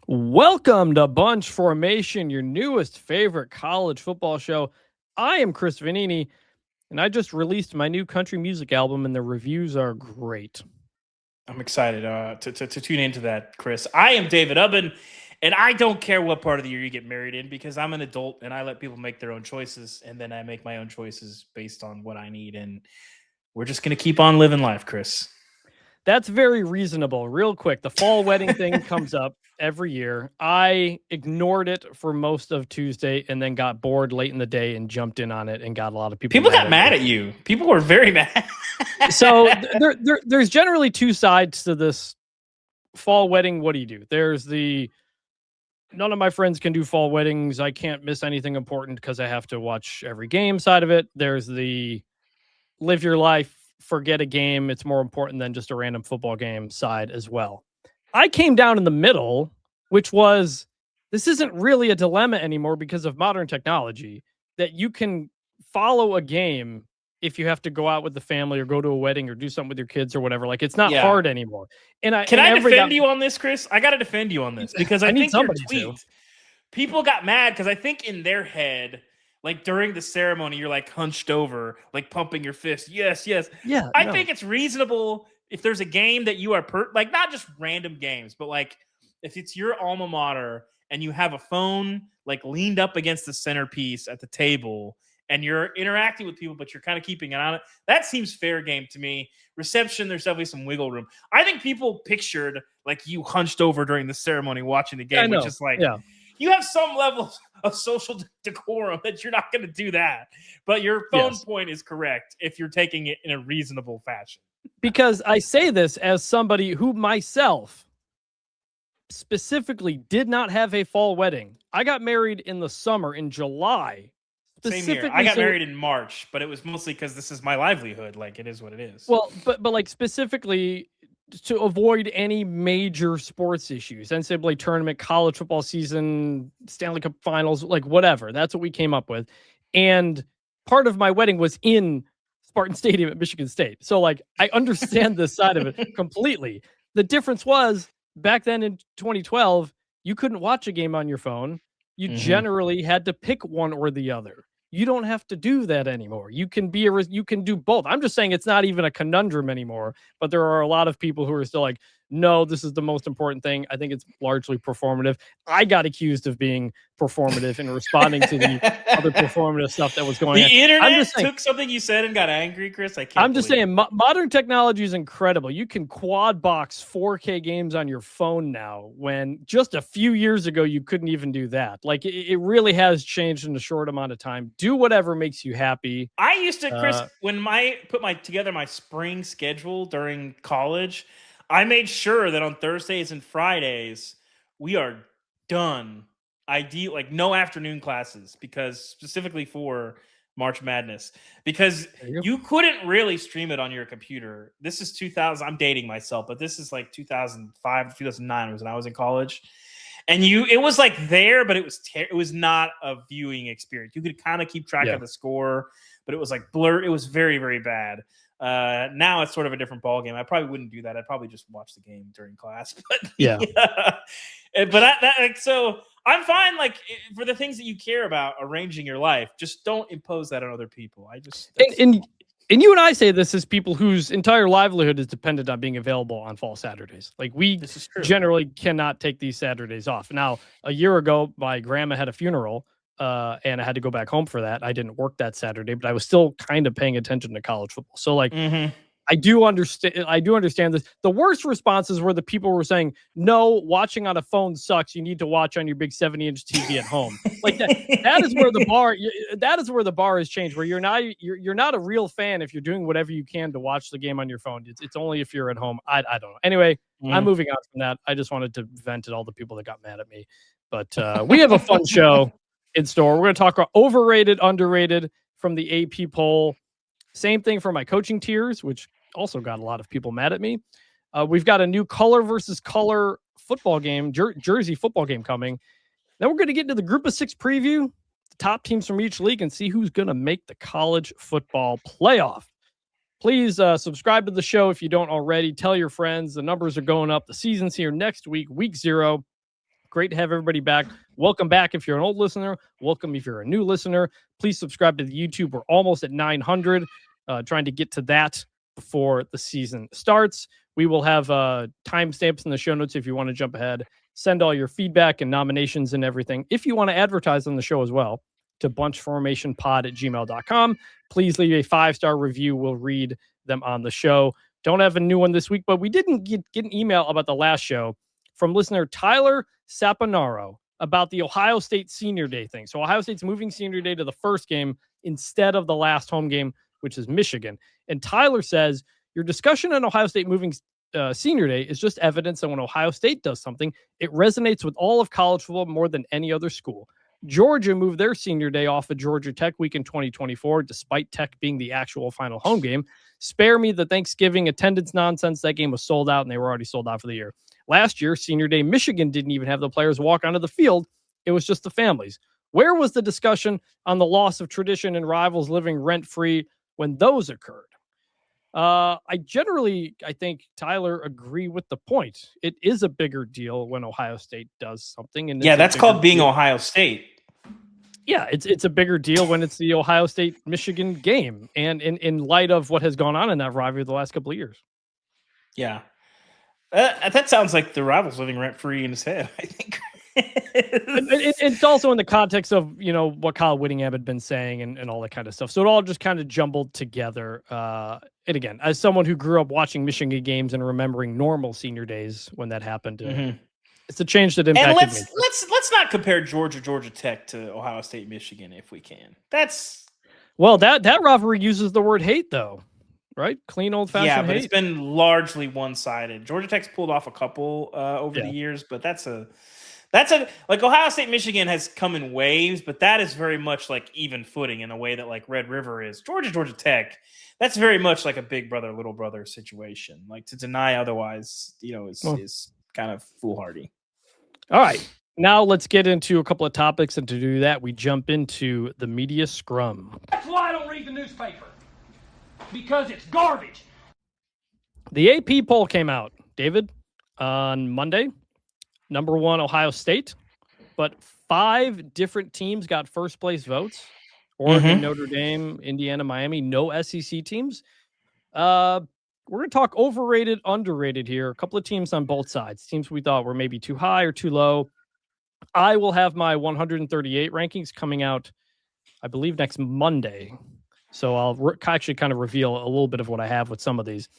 Welcome to Bunch Formation, your newest favorite college football show. I am Chris Vannini, and I just released my new country music album, and the reviews are great. I'm excited to tune into that, Chris. I am David Ubben, and I don't care what part of the year you get married in because I'm an adult and I let people make their own choices, and then I make my own choices based on what I need. And we're just going to keep on living life, Chris. That's very reasonable. Real quick, the fall wedding thing comes up every year. I ignored it for most of Tuesday and then got bored late in the day and jumped in on it and got a lot of people. People got mad at you. People were very mad. So there's generally two sides to this fall wedding. What do you do? There's the none of my friends can do fall weddings. I can't miss anything important because I have to watch every game side of it. There's the live your life, forget a game. It's more important than just a random football game side as well. I came down in the middle, which was this isn't really a dilemma anymore because of modern technology that you can follow a game if you have to go out with the family or go to a wedding or do something with your kids or whatever. Like it's not hard anymore. And I defend you on this, Chris? I got to defend you on this because I think your tweet, people got mad because I think in their head, like during the ceremony, you're like hunched over, like pumping your fist. Yes, yes. Yeah. I think it's reasonable if there's a game that you are like not just random games, but like if it's your alma mater and you have a phone like leaned up against the centerpiece at the table and you're interacting with people, but you're kind of keeping an eye on it. That seems fair game to me. Reception, there's definitely some wiggle room. I think people pictured like you hunched over during the ceremony watching the game, which is like, you have some level of social decorum that you're not going to do that. But your phone point is correct if you're taking it in a reasonable fashion. Because I say this as somebody who myself specifically did not have a fall wedding. I got married in the summer in July. Same here. I got married in March, but it was mostly because this is my livelihood. Like it is what it is. Well, but like specifically to avoid any major sports issues, NCAA tournament, college football season, Stanley Cup finals, like whatever. That's what we came up with. And part of my wedding was in Spartan Stadium at Michigan State. So like, I understand this side of it completely. The difference was back then in 2012, you couldn't watch a game on your phone. You generally had to pick one or the other. You don't have to do that anymore. You can you can do both. I'm just saying it's not even a conundrum anymore, but there are a lot of people who are still like, no, this is the most important thing. I think it's largely performative. I got accused of being performative and responding to the other performative stuff that was going on. The internet took something you said and got angry, Chris. I'm just saying modern technology is incredible. You can quad box 4K games on your phone now when just a few years ago, you couldn't even do that. Like it really has changed in a short amount of time. Do whatever makes you happy. I used to, Chris, when together my spring schedule during college, I made sure that on Thursdays and Fridays, we are done. Like no afternoon classes because specifically for March Madness, because you couldn't really stream it on your computer. This is 2000. I'm dating myself, but this is like 2005, 2009 was when I was in college. And it was like there, but it was not a viewing experience. You could kind of keep track of the score, but it was like blurred. It was very, very bad. Now it's sort of a different ball game. I probably wouldn't do that. I'd probably just watch the game during class. But so I'm fine. Like for the things that you care about, arranging your life, just don't impose that on other people. And you and I say this as people whose entire livelihood is dependent on being available on fall Saturdays. Like we generally cannot take these Saturdays off. Now, a year ago, my grandma had a funeral. And I had to go back home for that. I didn't work that Saturday, but I was still kind of paying attention to college football. So like, I do understand this. The worst responses were the people were saying, no, watching on a phone sucks. You need to watch on your big 70-inch TV at home. Like that is where the bar has changed, where you're not a real fan if you're doing whatever you can to watch the game on your phone. It's only if you're at home. I don't know. Anyway, I'm moving on from that. I just wanted to vent at all the people that got mad at me, but we have a fun show in store. We're going to talk about overrated, underrated from the AP poll. Same thing for my coaching tiers, which also got a lot of people mad at me. We've got a new color versus color football game, jersey football game coming. Then we're going to get into the group of 6 preview, the top teams from each league, and see who's going to make the college football playoff. Please subscribe to the show if you don't already. Tell your friends. The numbers are going up. The season's here next week, week 0. Great to have everybody back. Welcome back if you're an old listener. Welcome if you're a new listener. Please subscribe to the YouTube. We're almost at 900, trying to get to that before the season starts. We will have timestamps in the show notes if you want to jump ahead. Send all your feedback and nominations and everything. If you want to advertise on the show as well, to bunchformationpod@gmail.com. Please leave a 5-star review. We'll read them on the show. Don't have a new one this week, but we didn't get an email about the last show from listener Tyler Saponaro about the Ohio State Senior Day thing. So Ohio State's moving Senior Day to the first game instead of the last home game, which is Michigan. And Tyler says, your discussion on Ohio State moving Senior Day is just evidence that when Ohio State does something, it resonates with all of college football more than any other school. Georgia moved their Senior Day off of Georgia Tech week in 2024, despite Tech being the actual final home game. Spare me the Thanksgiving attendance nonsense. That game was sold out, and they were already sold out for the year. Last year, Senior Day, Michigan didn't even have the players walk onto the field. It was just the families. Where was the discussion on the loss of tradition and rivals living rent-free when those occurred? I think, Tyler, agree with the point. It is a bigger deal when Ohio State does something. And yeah, that's called being Ohio State. Yeah, it's a bigger deal when it's the Ohio State-Michigan game, and in light of what has gone on in that rivalry the last couple of years. Yeah. That sounds like the rival's living rent-free in his head, I think. It's also in the context of, what Kyle Whittingham had been saying and all that kind of stuff. So it all just kind of jumbled together. And again, as someone who grew up watching Michigan games and remembering normal Senior Days when that happened, it's a change that impacted me. Let's not compare Georgia Tech to Ohio State, Michigan if we can. That rivalry uses the word hate though, right? Clean old-fashioned hate. Yeah, but it's been largely one-sided. Georgia Tech's pulled off a couple over the years, but that's like Ohio State, Michigan has come in waves, but that is very much like even footing in a way that like Red River is. Georgia Tech, that's very much like a big brother, little brother situation. Like to deny otherwise, is kind of foolhardy. All right. Now let's get into a couple of topics, and to do that, we jump into the media scrum. That's why I don't read the newspaper, because it's garbage. The AP poll came out, David, on Monday. Number 1, Ohio State, but 5 different teams got first place votes. Oregon, Notre Dame, Indiana, Miami, no SEC teams. We're going to talk overrated, underrated here. A couple of teams on both sides. Teams we thought were maybe too high or too low. I will have my 138 rankings coming out, I believe, next Monday. So I'll actually kind of reveal a little bit of what I have with some of these.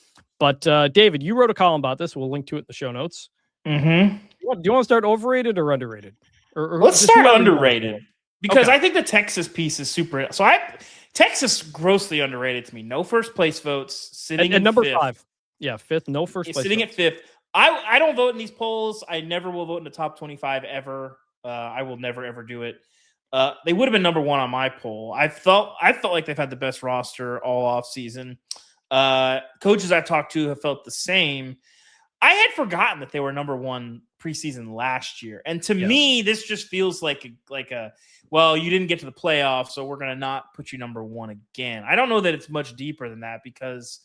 But David, you wrote a column about this. We'll link to it in the show notes. Do you want to start overrated or underrated? Or let's start underrated, because I think the Texas piece is super. So Texas grossly underrated to me. No first place votes, sitting at number 5th. 5. Yeah, 5th. No first place. Sitting votes. at 5th. I don't vote in these polls. I never will vote in the top 25 ever. I will never ever do it. They would have been number 1 on my poll. I felt like they've had the best roster all off season. Coaches I've talked to have felt the same. I had forgotten that they were number 1 preseason last year. And to me, this just feels like a well, you didn't get to the playoffs, so we're going to not put you number 1 again. I don't know that it's much deeper than that, because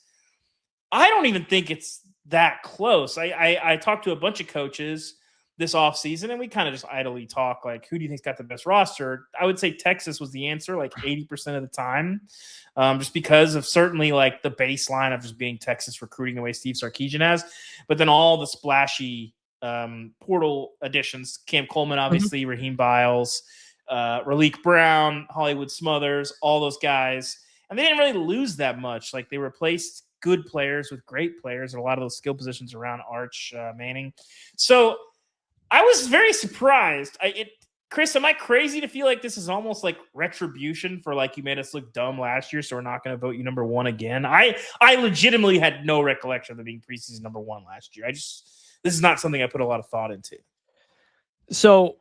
I don't even think it's that close. I talked to a bunch of coaches this offseason, and we kind of just idly talk like, who do you think's got the best roster? I would say Texas was the answer like 80% of the time, just because of certainly like the baseline of just being Texas recruiting the way Steve Sarkisian has, but then all the splashy portal additions, Cam Coleman, obviously, Raheem Biles, Raleek Brown, Hollywood Smothers, all those guys. And they didn't really lose that much. Like, they replaced good players with great players, and a lot of those skill positions around Arch Manning. So I was very surprised. Chris, am I crazy to feel like this is almost like retribution for like you made us look dumb last year, so we're not going to vote you number 1 again? I legitimately had no recollection of them being preseason number 1 last year. This is not something I put a lot of thought into. So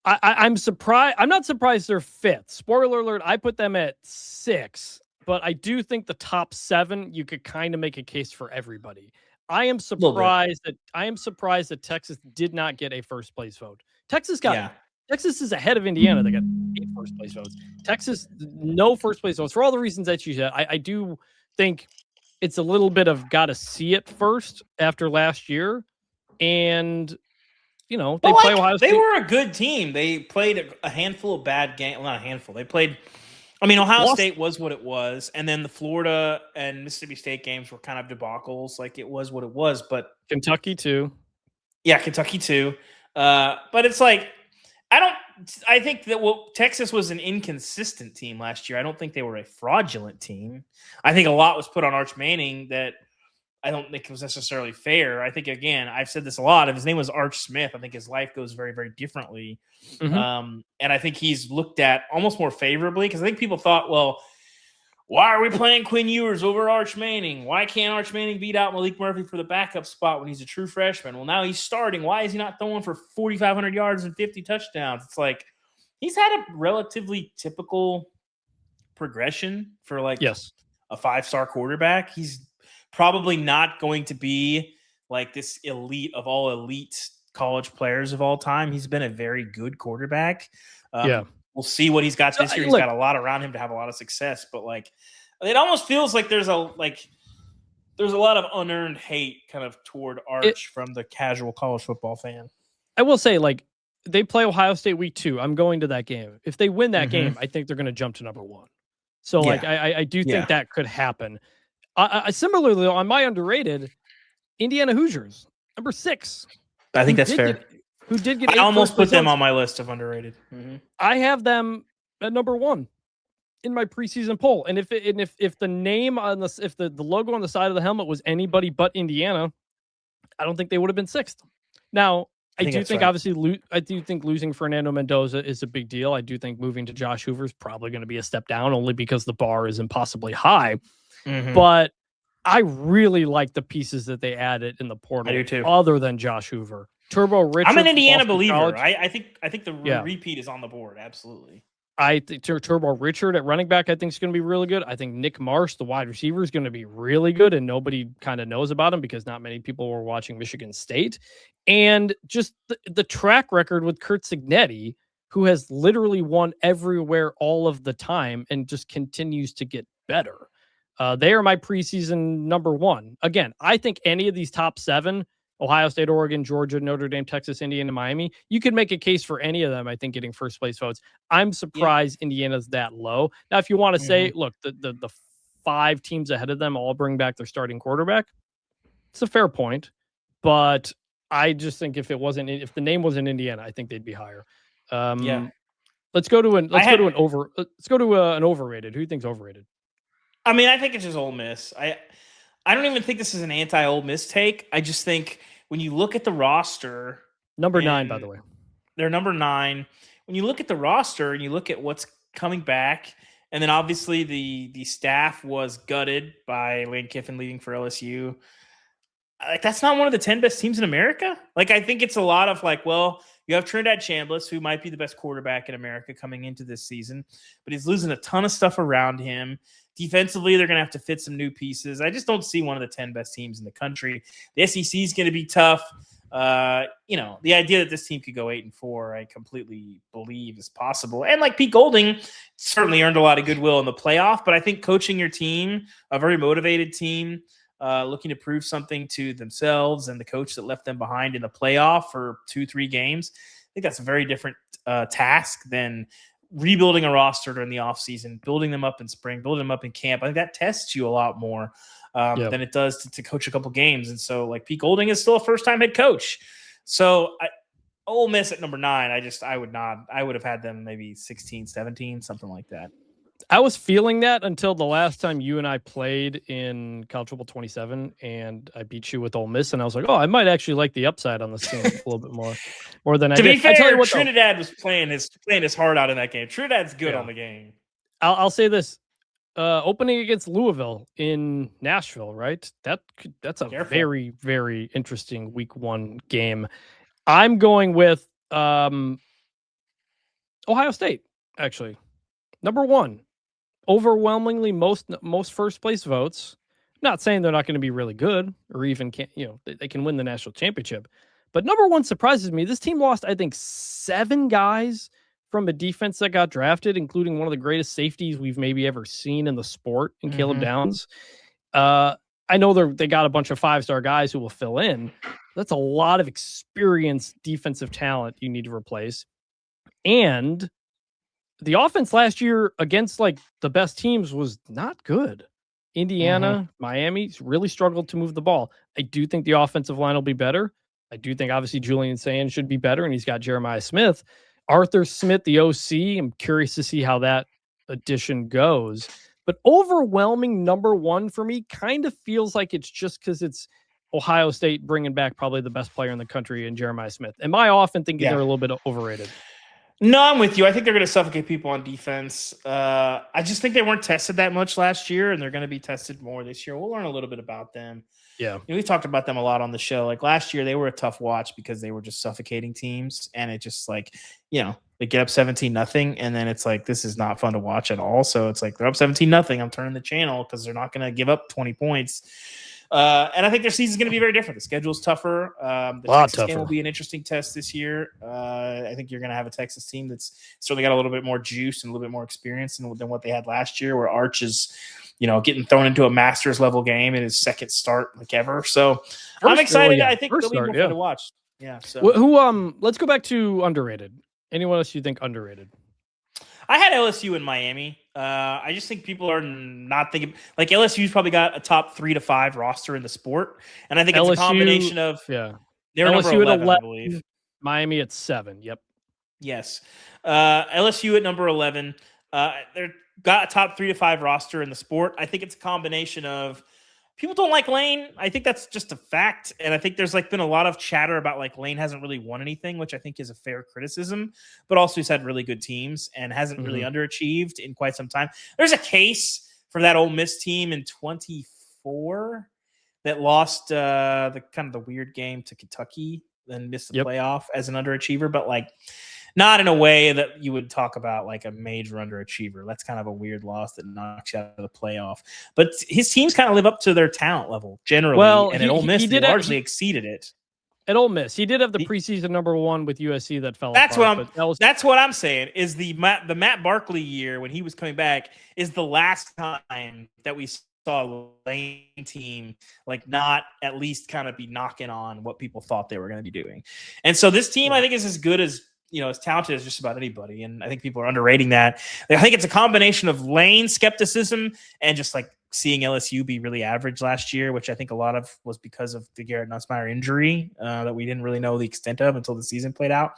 I'm surprised. I'm not surprised they're 5th. Spoiler alert, I put them at 6, but I do think the top 7, you could kind of make a case for everybody. I am surprised that Texas did not get a first place vote. Texas is ahead of Indiana. They got 8 first place votes. Texas, no first place votes for all the reasons that you said. I do think it's a little bit of got to see it first after last year. And they Well, play like, Ohio State. they were a good team. They played a handful of bad games. Well, not a handful. They played. I mean, Ohio State was what it was, and then the Florida and Mississippi State games were kind of debacles. Like, it was what it was. But Kentucky too. yeah, Kentucky too. But it's like I think that Texas was an inconsistent team last year. I don't think they were a fraudulent team. I think a lot was put on Arch Manning that I don't think it was necessarily fair. I think, again, I've said this a lot. If his name was Arch Smith, I think his life goes very, very differently. Mm-hmm. And I think he's looked at almost more favorably because I think people thought, well, why are we playing Quinn Ewers over Arch Manning? Why can't Arch Manning beat out Malik Murphy for the backup spot when he's a true freshman? Well, now he's starting. Why is he not throwing for 4,500 yards and 50 touchdowns? It's like he's had a relatively typical progression for like a 5-star quarterback. He's probably not going to be like this elite of all elite college players of all time. He's been a very good quarterback. We'll see what he's got this year. He's got a lot around him to have a lot of success, but like it almost feels like there's a lot of unearned hate kind of toward Arch from the casual college football fan. I will say, like, they play Ohio State week 2. I'm going to that game. If they win that game, I think they're going to jump to number 1. So like, I do think that could happen. Similarly, on my underrated, Indiana Hoosiers, number 6. I think that's fair. Who did get? I almost put them on my list of underrated. I have them at number 1 in my preseason poll. And if the name on if the logo on the side of the helmet was anybody but Indiana, I don't think they would have been 6th. Now, I do think obviously I do think losing Fernando Mendoza is a big deal. I do think moving to Josh Hoover is probably going to be a step down, only because the bar is impossibly high. But I really like the pieces that they added in the portal. I do too. Other than Josh Hoover. Turbo Richard. I'm an Indiana believer. I think the repeat is on the board. Absolutely. I think Turbo Richard at running back, I think is going to be really good. I think Nick Marsh, the wide receiver, is going to be really good, and nobody kind of knows about him because not many people were watching Michigan State. And just the track record with Kurt Signetti, who has literally won everywhere all of the time and just continues to get better. They are my preseason number 1. Again, I think any of these top 7, Ohio State, Oregon, Georgia, Notre Dame, Texas, Indiana, Miami, you could make a case for any of them, I think, getting first place votes. I'm surprised Indiana's that low. Now, if you want to say, look, the 5 teams ahead of them all bring back their starting quarterback, it's a fair point. But I just think if the name wasn't Indiana, I think they'd be higher. Let's go to an overrated. Who do you think's overrated? I mean, I think it's just Ole Miss. I don't even think this is an anti-Ole Miss take. I just think when you look at the roster, number 9, by the way, they're number 9. When you look at the roster and you look at what's coming back, and then obviously the staff was gutted by Lane Kiffin leaving for LSU. Like, that's not one of the 10 best teams in America. Like, I think it's a lot of like, well, you have Trinidad Chambliss, who might be the best quarterback in America coming into this season, but he's losing a ton of stuff around him. Defensively, they're going to have to fit some new pieces. I just don't see one of the 10 best teams in the country. The SEC is going to be tough. The idea that this team could go 8-4, I completely believe is possible. And like Pete Golding certainly earned a lot of goodwill in the playoff, but I think coaching your team, a very motivated team, looking to prove something to themselves and the coach that left them behind in the playoff for 2-3 games, I think that's a very different task than rebuilding a roster during the offseason, building them up in spring, building them up in camp. I think that tests you a lot more than it does to coach a couple games. And so, like, Pete Golding is still a first-time head coach. So, Ole Miss at number 9, I would have had them maybe 16, 17, something like that. I was feeling that until the last time you and I played in College Football 27, and I beat you with Ole Miss, and I was like, oh, I might actually like the upside on this team a little bit more than I did. To be fair, Trinidad was playing his heart out in that game. Trinidad's good on the game. I'll say this. Opening against Louisville in Nashville, right? That's a very, very interesting week 1 game. I'm going with Ohio State, actually. Number 1. Overwhelmingly most first place votes. Not saying they're not going to be really good or even they can win the national championship. But number 1 surprises me. This team lost, I think, 7 guys from a defense that got drafted, including one of the greatest safeties we've maybe ever seen in the sport in Caleb Downs. I know they got a bunch of 5-star guys who will fill in. That's a lot of experienced defensive talent you need to replace. And the offense last year against like the best teams was not good. Indiana, Miami really struggled to move the ball. I do think the offensive line will be better. I do think obviously Julian Sand should be better, and he's got Jeremiah Smith. Arthur Smith, the OC, I'm curious to see how that addition goes. But overwhelming number one for me kind of feels like it's just because it's Ohio State bringing back probably the best player in the country in Jeremiah Smith. Am I often thinking they're a little bit overrated? No, I'm with you. I think they're going to suffocate people on defense. I just think they weren't tested that much last year, and they're going to be tested more this year. We'll learn a little bit about them. Yeah. We talked about them a lot on the show. Like last year, they were a tough watch because they were just suffocating teams, and it just like, they get up 17-0, and then it's like, this is not fun to watch at all. So it's like, they're up 17-0. I'm turning the channel because they're not going to give up 20 points. And I think their season's going to be very different. The schedule's tougher. The Texas game will be an interesting test this year. I think you're going to have a Texas team that's certainly got a little bit more juice and a little bit more experience than what they had last year, where Arch is, getting thrown into a Masters level game in his second start like ever. So I'm excited. I think they'll be more fun to watch. Yeah. So let's go back to underrated. Anyone else you think underrated? I had LSU in Miami. I just think people are not thinking like LSU's probably got a top 3 to 5 roster in the sport, and I think it's a combination of they're LSU number 11, I believe. Miami at 7. Yep. Yes. LSU at number 11. They're got a top 3 to 5 roster in the sport. I think it's a combination of people don't like Lane. I think that's just a fact. And I think there's been a lot of chatter about Lane hasn't really won anything, which I think is a fair criticism, but also he's had really good teams and hasn't really underachieved in quite some time. There's a case for that Ole Miss team in 24 that lost the kind of the weird game to Kentucky, then missed the playoff as an underachiever, but not in a way that you would talk about a major underachiever. That's kind of a weird loss that knocks you out of the playoff. But his teams kind of live up to their talent level generally. Well, and at Ole Miss, they largely exceeded it. At Ole Miss, he did have the preseason number 1 with USC that fell that's apart. That's what I'm saying is the Matt Barkley year when he was coming back is the last time that we saw a Lane team not at least kind of be knocking on what people thought they were going to be doing. And so this team, I think, is as good as as talented as just about anybody. And I think people are underrating that. I think it's a combination of Lane skepticism and just seeing LSU be really average last year, which I think a lot of was because of the Garrett Nussmeier injury that we didn't really know the extent of until the season played out.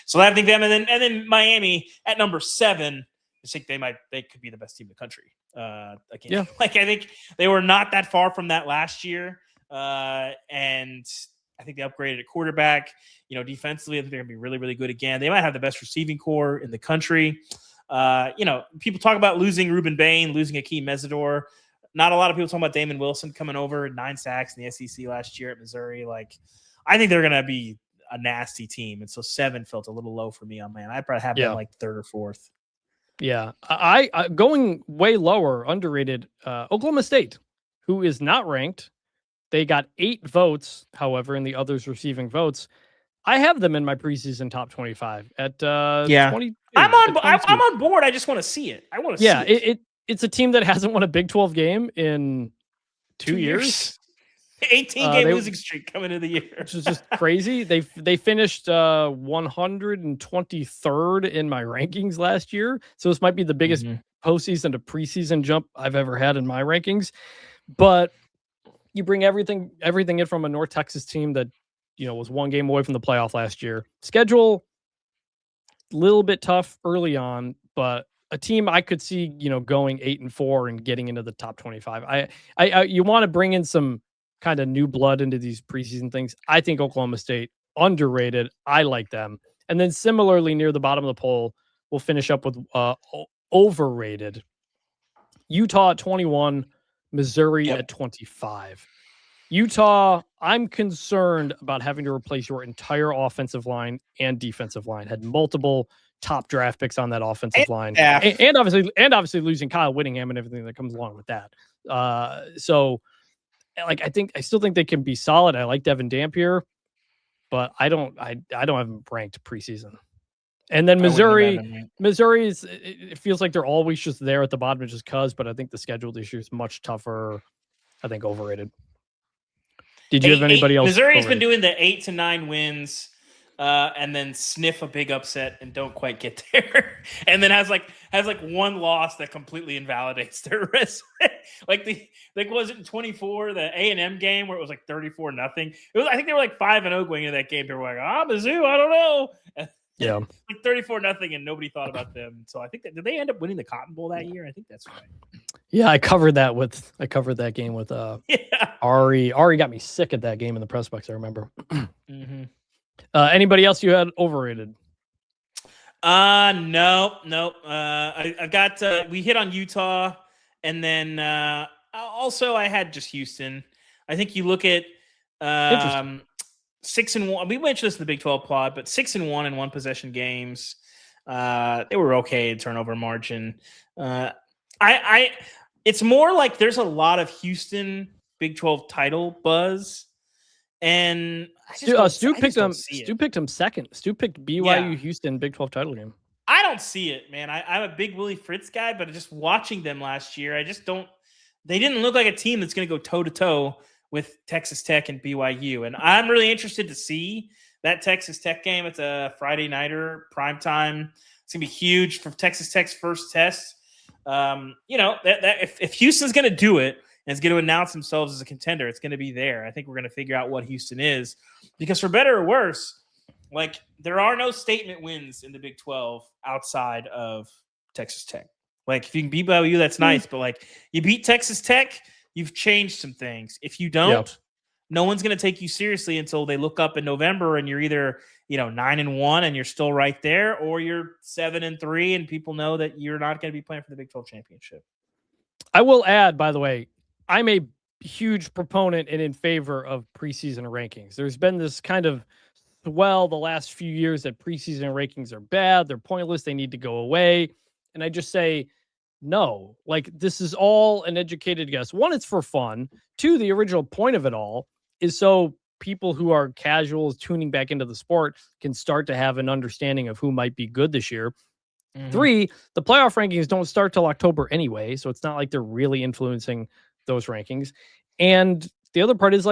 So I think them. And then Miami at number 7, I think they could be the best team in the country. Again, I think they were not that far from that last year. And I think they upgraded at quarterback. Defensively, I think they're going to be really, really good again. They might have the best receiving core in the country. People talk about losing Ruben Bain, losing Akeem Mesidor. Not a lot of people talking about Damon Wilson coming over, 9 sacks in the SEC last year at Missouri. I think they're going to be a nasty team. And so 7 felt a little low for me on man. I'd probably have them 3rd or 4th. Yeah. I going way lower, underrated, Oklahoma State, who is not ranked. They got 8 votes, however, and the others receiving votes. I have them in my preseason top 25 at 20. I'm on board. I just want to see it. I want to see it. It's a team that hasn't won a Big 12 game in 2 years. 18-game losing streak coming into the year. Which is just crazy. They finished 123rd in my rankings last year. So this might be the biggest postseason to preseason jump I've ever had in my rankings. But you bring everything in from a North Texas team that, was 1 game away from the playoff last year. Schedule, a little bit tough early on, but a team I could see, going 8-4 and getting into the top 25. You want to bring in some kind of new blood into these preseason things. I think Oklahoma State underrated. I like them. And then similarly near the bottom of the poll, we'll finish up with overrated. Utah at 21, Missouri at 25. Utah, I'm concerned about having to replace your entire offensive line and defensive line. Had multiple top draft picks on that offensive line, and obviously losing Kyle Whittingham and everything that comes along with that. So, I still think they can be solid. I like Devin Dampier, but I don't have them ranked preseason. And then Missouri is, it feels like they're always just there at the bottom just cause, but I think the scheduled issue is much tougher. I think overrated. Did you have anybody else? Missouri's been doing the 8 to 9 wins, and then sniff a big upset and don't quite get there, and then has one loss that completely invalidates their resume. Was it in 24 the A&M game where it was 34-0? I think they were 5-0 going into that game. They were like, Mizzou, I don't know. Yeah, 34-0, and nobody thought about them. So I think did they end up winning the Cotton Bowl that year? I think that's right. Yeah, I covered that game with Ari. Ari got me sick at that game in the press box, I remember. Mm-hmm. Anybody else you had overrated? No. I got we hit on Utah, and then also I had just Houston. I think you look at 6-1. We mentioned this in the Big 12 pod, but 6-1 in one possession games. They were okay in turnover margin. It's more like there's a lot of Houston Big 12 title buzz, and Stu picked him second. Stu picked BYU Houston Big 12 title game. I don't see it, man. I'm a big Willie Fritz guy, but just watching them last year, I just don't. They didn't look like a team that's going to go toe to toe with Texas Tech and BYU, and I'm really interested to see that Texas Tech game. It's a Friday nighter, primetime. It's gonna be huge for Texas Tech's first test. If Houston's going to do it and is going to announce themselves as a contender, it's going to be there. I think we're going to figure out what Houston is, because for better or worse, there are no statement wins in the Big 12 outside of Texas Tech. If you can beat BYU, that's nice, but you beat Texas Tech, you've changed some things. If you don't, no one's going to take you seriously until they look up in November and you're either 9-1 and you're still right there, or you're 7-3 and people know that you're not going to be playing for the Big 12 championship. I will add, by the way, I'm a huge proponent and in favor of preseason rankings. There's been this kind of swell the last few years that preseason rankings are bad, they're pointless, they need to go away. And I just say, no, this is all an educated guess. One, it's for fun. Two, the original point of it all is so people who are casuals tuning back into the sport can start to have an understanding of who might be good this year. Mm-hmm. Three, the playoff rankings don't start till October anyway, so it's not like they're really influencing those rankings. And the other part is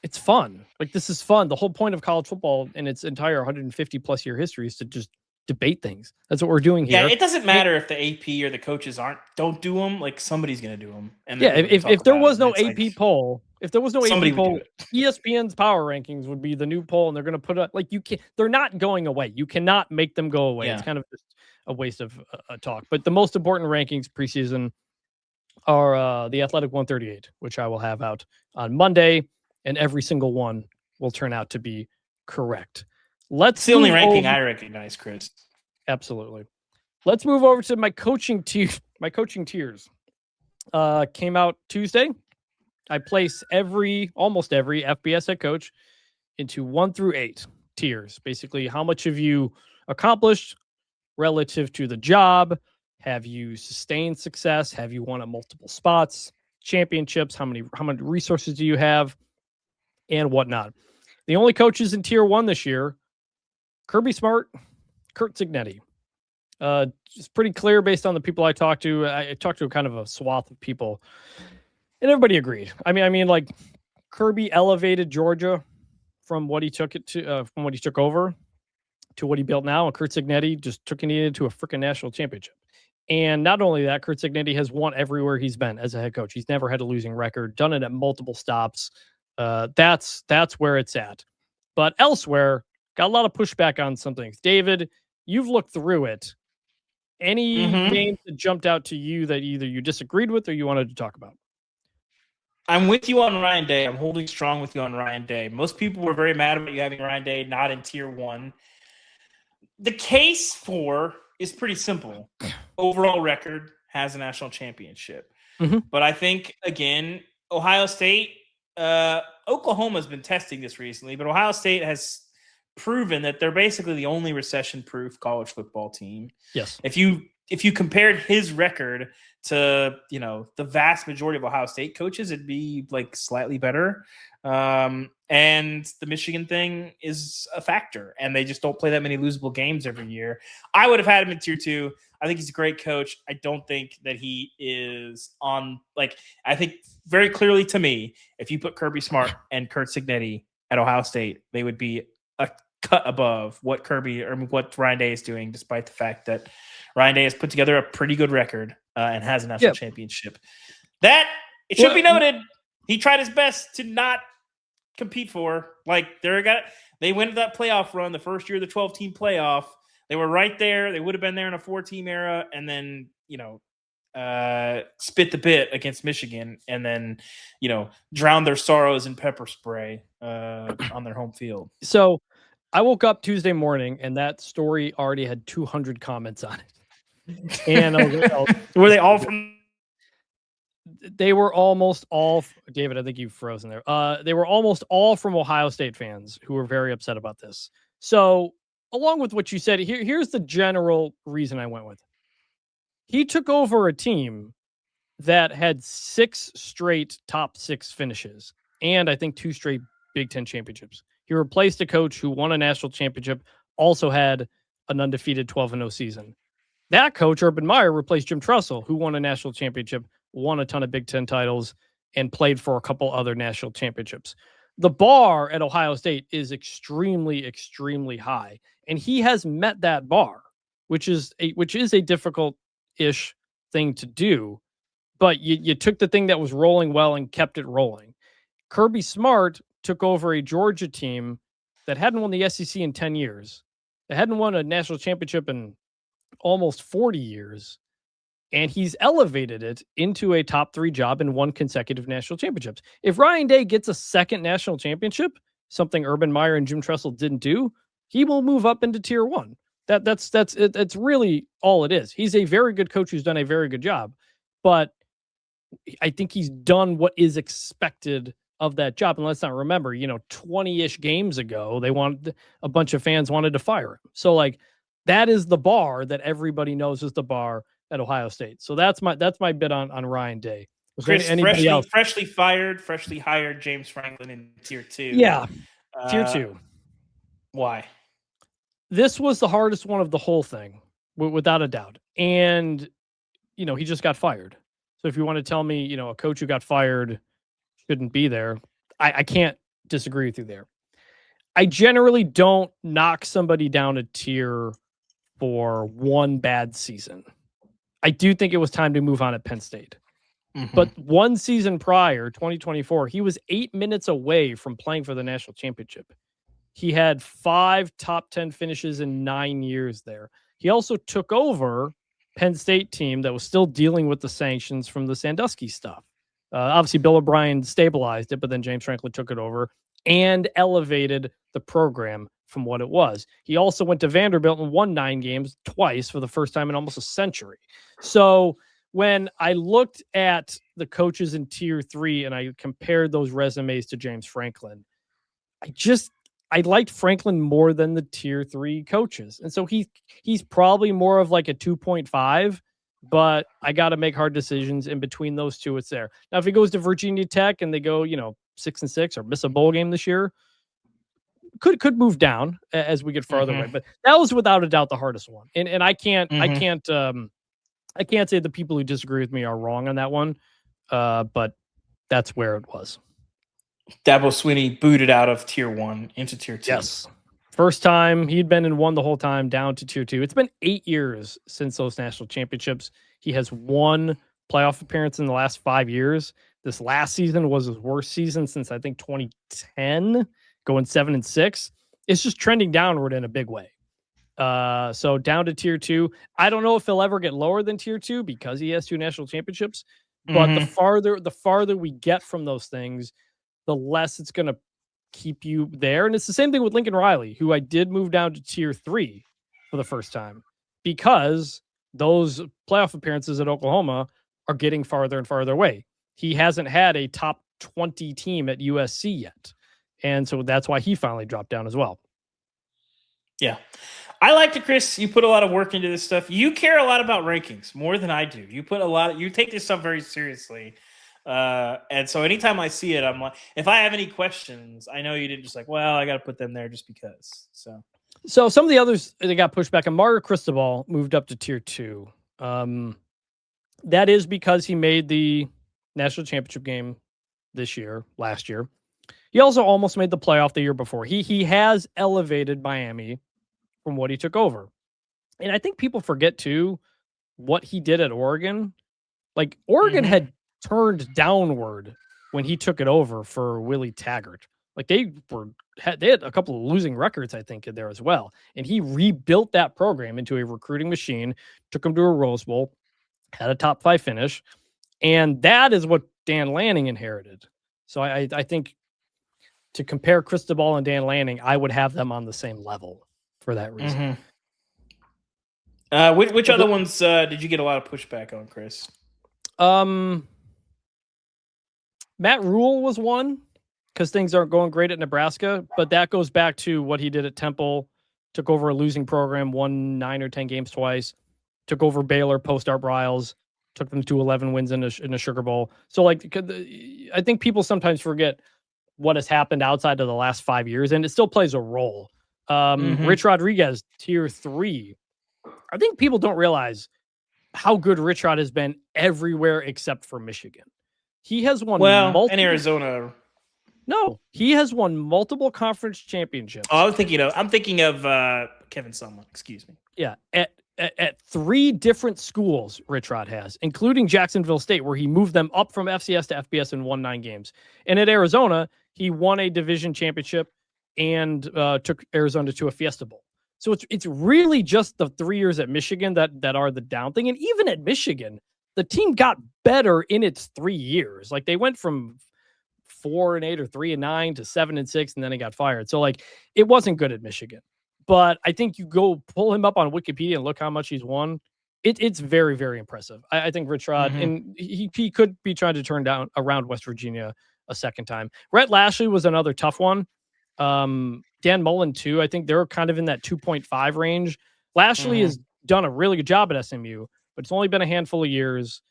it's fun. This is fun. The whole point of college football in its entire 150 plus year history is to just debate things. That's what we're doing here. Yeah, it doesn't matter if the AP or the coaches don't do them. Somebody's going to do them. And if there was no AP poll, ESPN's power rankings would be the new poll, and they're going to put up they're not going away. You cannot make them go away. Yeah. It's kind of just a waste of a talk. But the most important rankings preseason are the Athletic 138, which I will have out on Monday, and every single one will turn out to be correct. It's the only ranking I recognize, Chris. Absolutely. Let's move over to my coaching tiers. My coaching tiers came out Tuesday. I place almost every FBS head coach into 1 through 8 tiers. Basically, how much have you accomplished relative to the job? Have you sustained success? Have you won at multiple spots, championships? How many resources do you have, and whatnot? The only coaches in tier 1 this year: Kirby Smart, Curt Cignetti. It's pretty clear based on the people I talked to. I talked to kind of a swath of people, and everybody agreed. I mean, Kirby elevated Georgia from what he took over to what he built now, and Curt Cignetti just took it into a freaking national championship. And not only that, Curt Cignetti has won everywhere he's been as a head coach. He's never had a losing record, done it at multiple stops. That's where it's at. But elsewhere, got a lot of pushback on some things. David, you've looked through it. Any games that jumped out to you that either you disagreed with or you wanted to talk about? I'm with you on Ryan Day. I'm holding strong with you on Ryan Day. Most people were very mad about you having Ryan Day not in tier 1. The case for is pretty simple. Overall record, has a national championship. Mm-hmm. But I think, again, Ohio State, Oklahoma's been testing this recently, but Ohio State has proven that they're basically the only recession-proof college football team. Yes. If you if you compared his record to, the vast majority of Ohio State coaches, it'd be like slightly better. And the Michigan thing is a factor, and they just don't play that many losable games every year. I would have had him in tier 2. I think he's a great coach. I don't think that he is on, I think very clearly to me, if you put Kirby Smart and Kurt Cignetti at Ohio State, they would be a cut above what what Ryan Day is doing, despite the fact that Ryan Day has put together a pretty good record and has a national championship. It should be noted, he tried his best to not compete for. They went to that playoff run the first year of the 12-team playoff. They were right there. They would have been there in a 4-team era, and then spit the bit against Michigan, and then drown their sorrows in pepper spray on their home field. So I woke up Tuesday morning, and that story already had 200 comments on it. And I was like, were they all from? They were almost all, David, I think you've frozen there. They were almost all from Ohio State fans who were very upset about this. So along with what you said, here's the general reason I went with. He took over a team that had 6 straight top 6 finishes, and I think 2 straight Big Ten championships. He replaced a coach who won a national championship, also had an undefeated 12-0 season. That coach, Urban Meyer, replaced Jim Tressel, who won a national championship, won a ton of Big Ten titles, and played for a couple other national championships. The bar at Ohio State is extremely, extremely high, and he has met that bar, which is a difficult-ish thing to do. But you took the thing that was rolling well and kept it rolling. Kirby Smart took over a Georgia team that hadn't won the SEC in 10 years. They hadn't won a national championship in almost 40 years. And he's elevated it into a top 3 job and 1 consecutive national championships. If Ryan Day gets a second national championship, something Urban Meyer and Jim Tressel didn't do, he will move up into tier 1. That's really all it is. He's a very good coach who's done a very good job, but I think he's done what is expected of that job. And let's not remember, 20-ish games ago, a bunch of fans wanted to fire him. So that is the bar that everybody knows is the bar at Ohio State. So that's my bit on Ryan Day. Freshly hired James Franklin in tier 2. Yeah, tier 2. Why? This was the hardest one of the whole thing, without a doubt. And, he just got fired. So if you want to tell me, a coach who got fired shouldn't be there, I can't disagree with you there. I generally don't knock somebody down a tier for one bad season. I do think it was time to move on at Penn State. Mm-hmm. But one season prior, 2024, he was 8 minutes away from playing for the national championship. He had 5 top 10 finishes in 9 years there. He also took over Penn State team that was still dealing with the sanctions from the Sandusky stuff. Obviously, Bill O'Brien stabilized it, but then James Franklin took it over and elevated the program from what it was. He also went to Vanderbilt and won 9 games twice for the first time in almost a century. So when I looked at the coaches in tier 3 and I compared those resumes to James Franklin, I liked Franklin more than the tier 3 coaches. And so he's probably more of like a 2.5, but I got to make hard decisions in between those two. It's there. Now, if he goes to Virginia Tech and they go, 6-6 or miss a bowl game this year, could move down as we get farther away. But that was without a doubt the hardest one. And I can't say the people who disagree with me are wrong on that one. But that's where it was. Dabo Swinney booted out of tier 1 into tier 2. Yes. First time he'd been in 1 the whole time, down to tier 2. It's been 8 years since those national championships. He has 1 playoff appearance in the last 5 years. This last season was his worst season since I think 2010, going 7-6. It's just trending downward in a big way. So down to tier 2. I don't know if he'll ever get lower than tier 2 because he has 2 national championships. But the farther we get from those things, the less it's going to keep you there. And it's the same thing with Lincoln Riley, who I did move down to tier 3 for the first time because those playoff appearances at Oklahoma are getting farther and farther away. He hasn't had a top 20 team at USC yet. And so that's why he finally dropped down as well. Yeah. I like to, Chris. You put a lot of work into this stuff. You care a lot about rankings more than I do. You put a lot. You take this stuff very seriously, and so anytime I see it, I'm like, if I have any questions, I know you didn't just like, well, I got to put them there just because. So some of the others that got pushed back, and Mario Cristobal moved up to tier 2. That is because he made the national championship game last year. He also almost made the playoff the year before. He has elevated Miami from what he took over. And I think people forget too what he did at Oregon. Like Oregon had turned downward when he took it over for Willie Taggart. Like they had a couple of losing records, I think, in there as well. And he rebuilt that program into a recruiting machine, took them to a Rose Bowl, had a top 5 finish. And that is what Dan Lanning inherited. So I think to compare Cristobal and Dan Lanning, I would have them on the same level for that reason. Which other ones did you get a lot of pushback on, Chris? Matt Rule was one because things aren't going great at Nebraska, but that goes back to what he did at Temple, took over a losing program, won 9 or 10 games twice, took over Baylor post Art Briles, took them to 11 wins in a Sugar Bowl. So like, I think people sometimes forget what has happened outside of the last 5 years, and it still plays a role. Rich Rodriguez, tier 3. I think people don't realize how good Rich Rod has been everywhere except for Michigan. He has won and Arizona. No, he has won multiple conference championships. Oh, I'm thinking of Kevin Sumlin. Excuse me. Yeah, at 3 different schools, Rich Rod has, including Jacksonville State, where he moved them up from FCS to FBS and won 9 games. And at Arizona, he won a division championship and took Arizona to a Fiesta Bowl. So it's really just the 3 years at Michigan that are the down thing. And even at Michigan, the team got better in its 3 years. Like they went from 4-8 or 3-9 to 7-6, and then he got fired. So like it wasn't good at Michigan. But I think you go pull him up on Wikipedia and look how much he's won. It's very, very impressive. I think Rich Rod, and he could be trying to turn around West Virginia a second time. Rhett Lashley was another tough one. Dan Mullen too. I think they're kind of in that 2.5 range. Lashley has done a really good job at SMU, but it's only been a handful of years.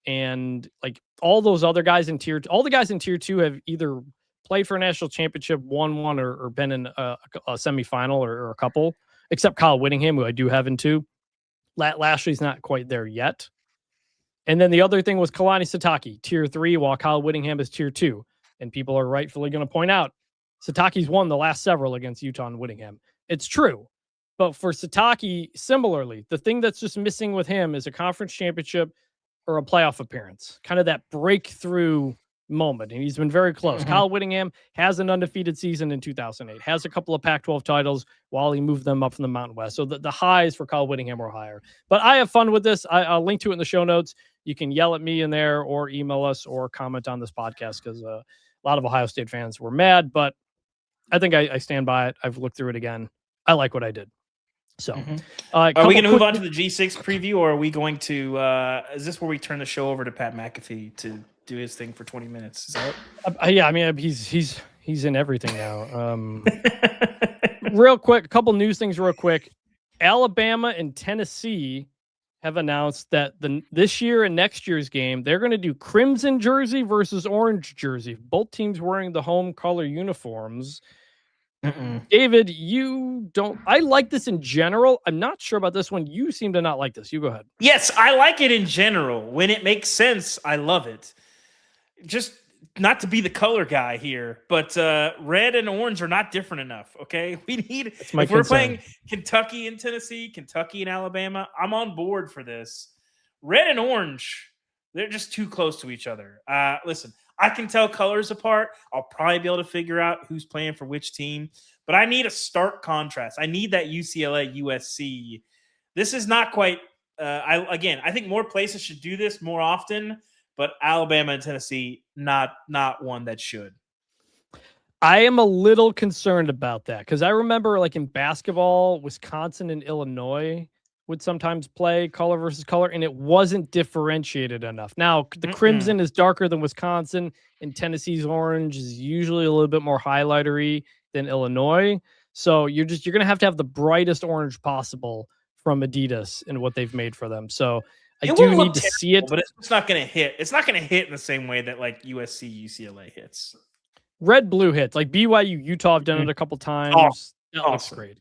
And like all those other guys in all the guys in tier 2 have either played for a national championship, won one, or been in a semifinal or a couple, except Kyle Whittingham, who I do have in 2. Lashley's not quite there yet. And then the other thing was Kalani Sitake, tier 3, while Kyle Whittingham is tier 2. And people are rightfully going to point out Sitake's won the last several against Utah and Whittingham. It's true. But for Sitake, similarly, the thing that's just missing with him is a conference championship or a playoff appearance, kind of that breakthrough moment. And he's been very close. Kyle Whittingham has an undefeated season in 2008, has a couple of Pac-12 titles while he moved them up from the Mountain West. So the highs for Kyle Whittingham were higher. But I have fun with this. I'll link to it in the show notes. You can yell at me in there or email us or comment on this podcast because a lot of Ohio State fans were mad, but I think I stand by it. I've looked through it again. I like what I did. So, are we going to move on to the G6 preview, or are we going to? Is this where we turn the show over to Pat McAfee to do his thing for 20 minutes? Is that yeah, I mean he's in everything now. Real quick, a couple news things. Real quick, Alabama and Tennessee have announced that this year and next year's game they're going to do crimson jersey versus orange jersey. Both teams wearing the home color uniforms. David, you don't. I like this in general. I'm not sure about this one. You seem to not like this. You go ahead. Yes, I like it in general. When it makes sense, I love it. Just not to be the color guy here, but red and orange are not different enough. Okay, we need. If we're playing Kentucky and Tennessee, Kentucky and Alabama, I'm on board for this. Red and orange, they're just too close to each other. Listen. I can tell colors apart. I'll probably be able to figure out who's playing for which team. But I need a stark contrast. I need that UCLA, USC. This is not quite I think more places should do this more often, but Alabama and Tennessee, not one that should. I am a little concerned about that because I remember like in basketball, Wisconsin and Illinois would sometimes play color versus color, and it wasn't differentiated enough. Now, the crimson is darker than Wisconsin, and Tennessee's orange is usually a little bit more highlightery than Illinois. So you're going to have the brightest orange possible from Adidas and what they've made for them. So I do need to see it, but it's not going to hit. It's not going to hit in the same way that like USC, UCLA hits. Red blue hits, like BYU, Utah have done it a couple times. That looks great.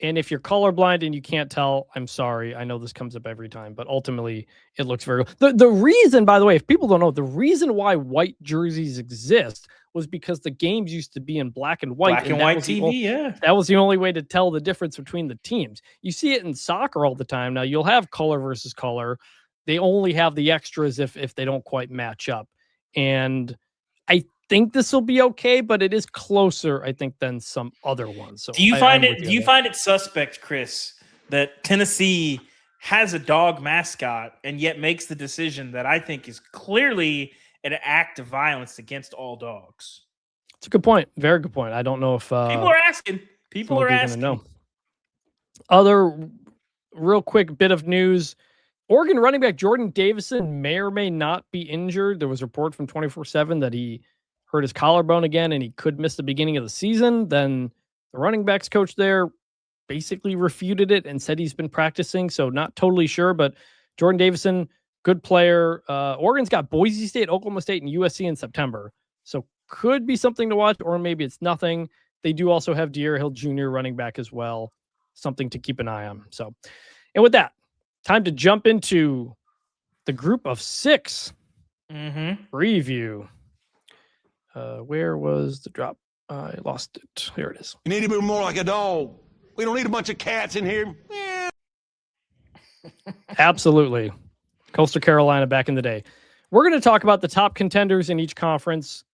And if you're colorblind and you can't tell, I'm sorry. I know this comes up every time, but ultimately it looks very good. The reason, by the way, if people don't know, the reason why white jerseys exist was because the games used to be in black and white. Black and white TV, That was the only way to tell the difference between the teams. You see it in soccer all the time. Now you'll have color versus color. They only have the extras if they don't quite match up. And I think this will be okay, but it is closer, I think, than some other ones. So do you find it suspect, Chris, that Tennessee has a dog mascot and yet makes the decision that I think is clearly an act of violence against all dogs? It's a good point. Very good point. I don't know if people are asking. People are asking. Know. Other real quick bit of news. Oregon running back Jordan Davison may or may not be injured. There was a report from 24/7 that he hurt his collarbone again and he could miss the beginning of the season. Then the running backs coach there basically refuted it and said he's been practicing. So not totally sure, but Jordan Davison, good player. Oregon's got Boise State, Oklahoma State, and USC in September. So could be something to watch, or maybe it's nothing. They do also have De'Aaron Hill Jr. running back as well. Something to keep an eye on. So, and with that, time to jump into the group of 6 preview. Where was the drop? I lost it. Here it is. You need to be more like a dog. We don't need a bunch of cats in here. Absolutely. Coastal Carolina back in the day. We're going to talk about the top contenders in each conference,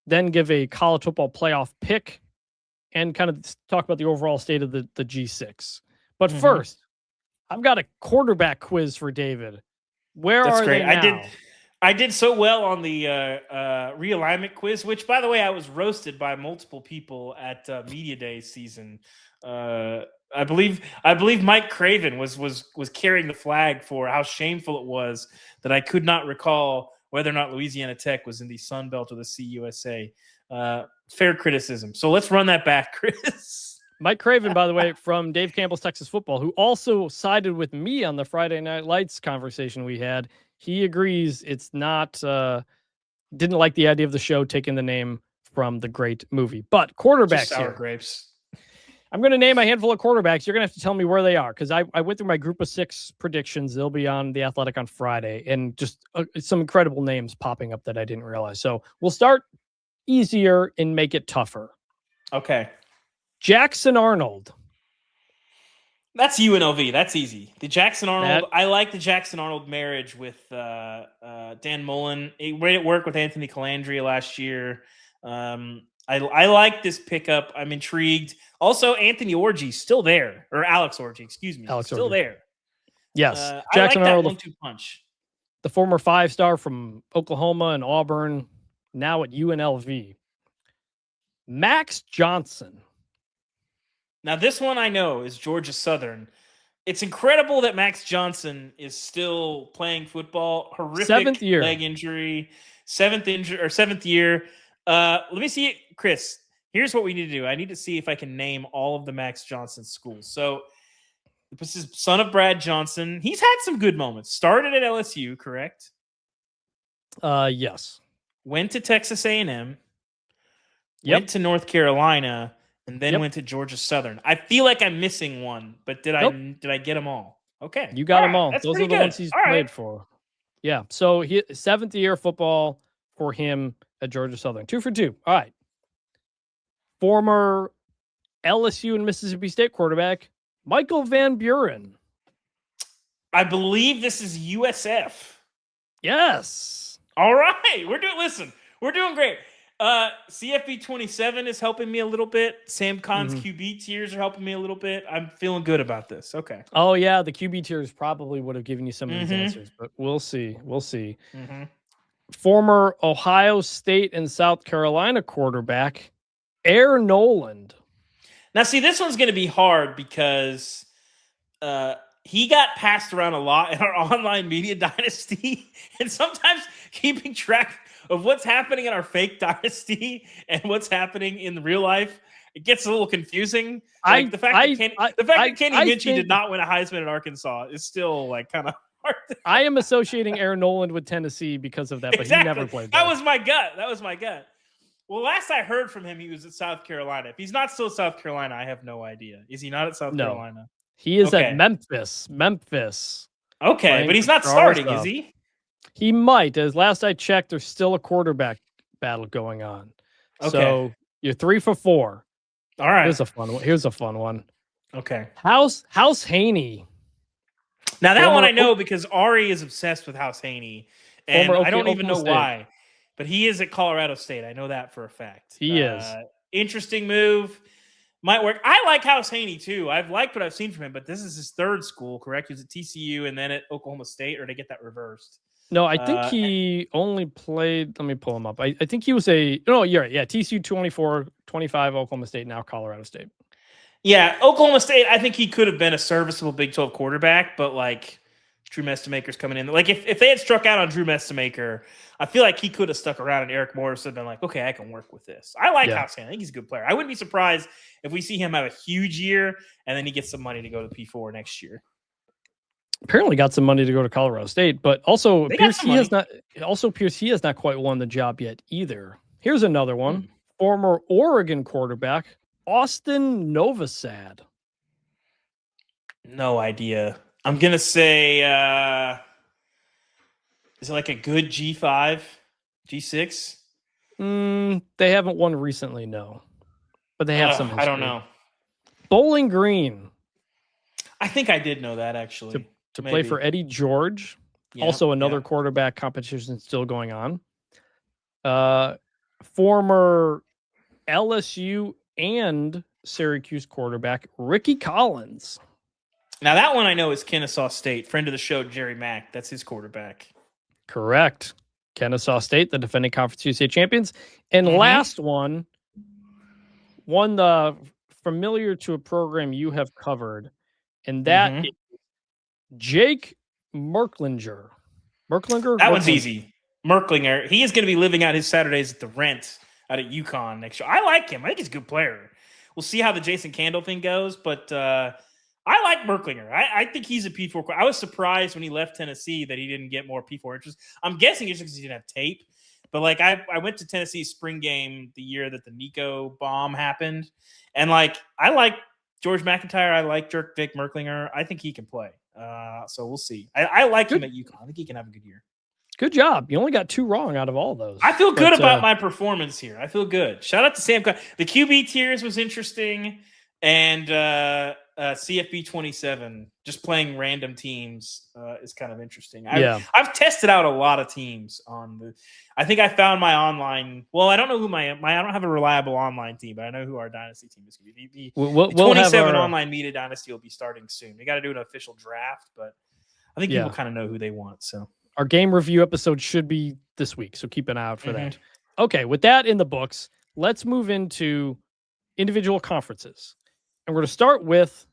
then give a college football playoff pick, and kind of talk about the overall state of the G6. But first, I've got a quarterback quiz for David. That's great. They now? I did so well on the realignment quiz, which, by the way, I was roasted by multiple people at Media Day season. I believe Mike Craven was carrying the flag for how shameful it was that I could not recall whether or not Louisiana Tech was in the Sun Belt or the CUSA. Fair criticism. So let's run that back, Chris. Mike Craven, by the way, from Dave Campbell's Texas Football, who also sided with me on the Friday Night Lights conversation we had. He agrees it's not, didn't like the idea of the show taking the name from the great movie. But quarterbacks here. Grapes. I'm going to name a handful of quarterbacks. You're going to have to tell me where they are because I went through my group of 6 predictions. They'll be on The Athletic on Friday, and just some incredible names popping up that I didn't realize. So we'll start easier and make it tougher. Okay. Jackson Arnold. That's UNLV. That's easy. The Jackson Arnold. I like the Jackson Arnold marriage with Dan Mullen. It made it work with Anthony Calandria last year. I like this pickup. I'm intrigued. Also, Anthony Orji still there, or Alex Orji, excuse me, still there. Yes, Jackson Arnold, 1-2 punch. The former 5-star from Oklahoma and Auburn, now at UNLV. Max Johnson. Now, this one I know is Georgia Southern. It's incredible that Max Johnson is still playing football. Horrific leg injury. Seventh year. Let me see it, Chris. Here's what we need to do. I need to see if I can name all of the Max Johnson schools. So this is son of Brad Johnson. He's had some good moments. Started at LSU, correct? Yes. Went to Texas A&M. Went to North Carolina. And then went to Georgia Southern. I feel like I'm missing one, but did I get them all? Okay. You got them all. Those are the ones he's played for. Yeah. So 7th year football for him at Georgia Southern. 2 for 2. All right. Former LSU and Mississippi State quarterback, Michael Van Buren. I believe this is USF. Yes. All right. We're doing great. CFB 27 is helping me a little bit. Sam Kahn's QB tiers are helping me a little bit. I'm feeling good about this. Okay. Oh, yeah. The QB tiers probably would have given you some of these answers, but we'll see. Former Ohio State and South Carolina quarterback, Air Noland. Now, see, this one's going to be hard because he got passed around a lot in our online media dynasty, and sometimes keeping track of what's happening in our fake dynasty and what's happening in real life it gets a little confusing. Like the fact that Kenny Minchie did not win a Heisman at Arkansas is still like kind of hard. I am associating Aaron Noland with Tennessee because of that, but exactly. he never played there. That was my gut. Well, last I heard from him, he was at South Carolina. If he's not still at South Carolina, I have no idea. Is he not at South Carolina? He is at Memphis. Okay, but he's not starting, is he? He might. As last I checked, there's still a quarterback battle going on. Okay. So you're 3 for 4. All right. Here's a fun one. Okay. House Haney. Now that one I know because Ari is obsessed with House Haney, and I don't even know why. But he is at Colorado State. I know that for a fact. He is. Interesting move. Might work. I like House Haney too. I've liked what I've seen from him, but this is his third school, correct? He was at TCU and then at Oklahoma State, or did I get that reversed? No, I think he only played. Let me pull him up. I think he was no, you're right. Yeah, TCU 24, 25, Oklahoma State, now Colorado State. Yeah, Oklahoma State, I think he could have been a serviceable Big 12 quarterback, but like Drew Mestemaker's coming in. Like if they had struck out on Drew Mestemaker, I feel like he could have stuck around and Eric Morris would have been like, okay, I can work with this. I like House Haney. I think he's a good player. I wouldn't be surprised if we see him have a huge year and then he gets some money to go to P4 next year. Apparently got some money to go to Colorado State, but also appears he has not quite won the job yet either. Here's another one. Former Oregon quarterback, Austin Novosad. No idea. I'm going to say, is it like a good G5, G6? They haven't won recently, no. But they have some history. I don't know. Bowling Green. I think I did know that, actually. To play for Eddie George. Also another quarterback competition still going on. Former LSU and Syracuse quarterback, Ricky Collins. Now, that one I know is Kennesaw State. Friend of the show, Jerry Mack. That's his quarterback. Correct. Kennesaw State, the defending Conference USA champions. And last one familiar to a program you have covered, and that is Jake Merklinger. That one's easy. Merklinger. He is going to be living out his Saturdays at the Rent out at UConn next year. I like him. I think he's a good player. We'll see how the Jason Candle thing goes, but I like Merklinger. I think he's a P4. I was surprised when he left Tennessee that he didn't get more P4 interest. I'm guessing it's because he didn't have tape. But, like, I went to Tennessee's spring game the year that the Nico bomb happened. And, like, I like George McIntyre. I like Vic Merklinger. I think he can play. So we'll see. I like him at UConn. I think he can have a good year. Good job. You only got 2 wrong out of all those. I feel good about my performance here. I feel good. Shout out to Sam. The QB tiers was interesting. And CFB 27, just playing random teams is kind of interesting. I've tested out a lot of teams I think I found my online. Well, I don't know who I don't have a reliable online team, but I know who our dynasty team is going to be. The 27 online Media Dynasty will be starting soon. They got to do an official draft, but I think people kind of know who they want. So our game review episode should be this week, so keep an eye out for that. Okay, with that in the books, let's move into individual conferences. And we're going to start with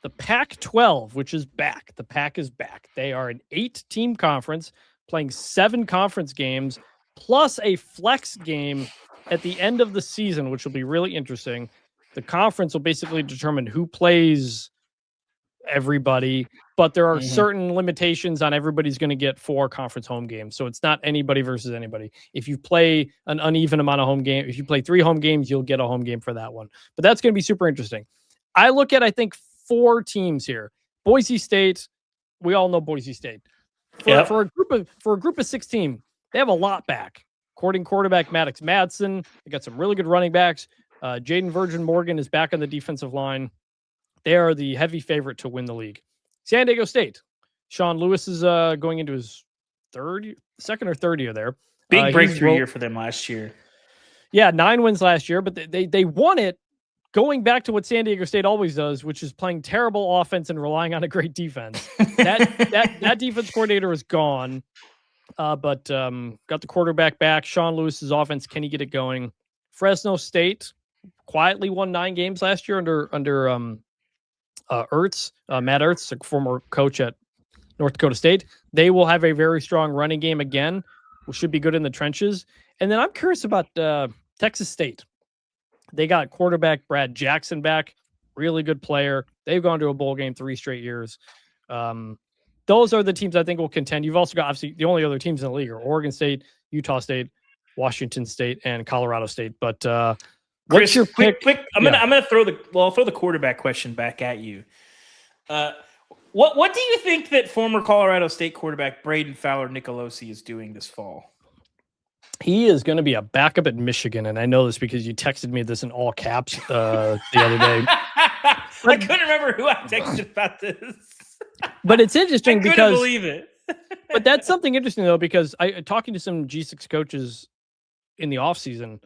the Pac-12, which is back. The Pac is back. They are an 8-team conference playing 7 conference games plus a flex game at the end of the season, which will be really interesting. The conference will basically determine who plays everybody, but there are certain limitations on everybody's going to get 4 conference home games. So it's not anybody versus anybody. If you play an uneven amount of home game, if you play 3 home games, you'll get a home game for that one. But that's going to be super interesting. I look at, I think, 4 teams here. Boise State, we all know Boise State. For a group of 16, they have a lot back. According quarterback Maddox Madsen, they got some really good running backs. Jaden Virgin Morgan is back on the defensive line. They are the heavy favorite to win the league. San Diego State, Sean Lewis is going into his second or third year there. Big breakthrough year for them last year. Yeah, 9 wins last year, but they won it going back to what San Diego State always does, which is playing terrible offense and relying on a great defense. That defense coordinator is gone, but got the quarterback back. Sean Lewis's offense, can he get it going? Fresno State quietly won 9 games last year under Ertz, Matt Ertz, a former coach at North Dakota State. They will have a very strong running game again, which should be good in the trenches. And then I'm curious about Texas State. They got quarterback Brad Jackson back, really good player. They've gone to a bowl game 3 straight years. Those are the teams I think will contend. You've also got obviously the only other teams in the league are Oregon State, Utah State, Washington State, and Colorado State. But what's Chris, your pick? quick. I'm gonna throw the quarterback question back at you. What do you think that former Colorado State quarterback Braden Fowler Nicolosi is doing this fall? He is going to be a backup at Michigan, and I know this because you texted me this in all caps the other day. I couldn't remember who I texted about this. But it's interesting because couldn't believe it. But that's something interesting though, because I talking to some G6 coaches in the offseason,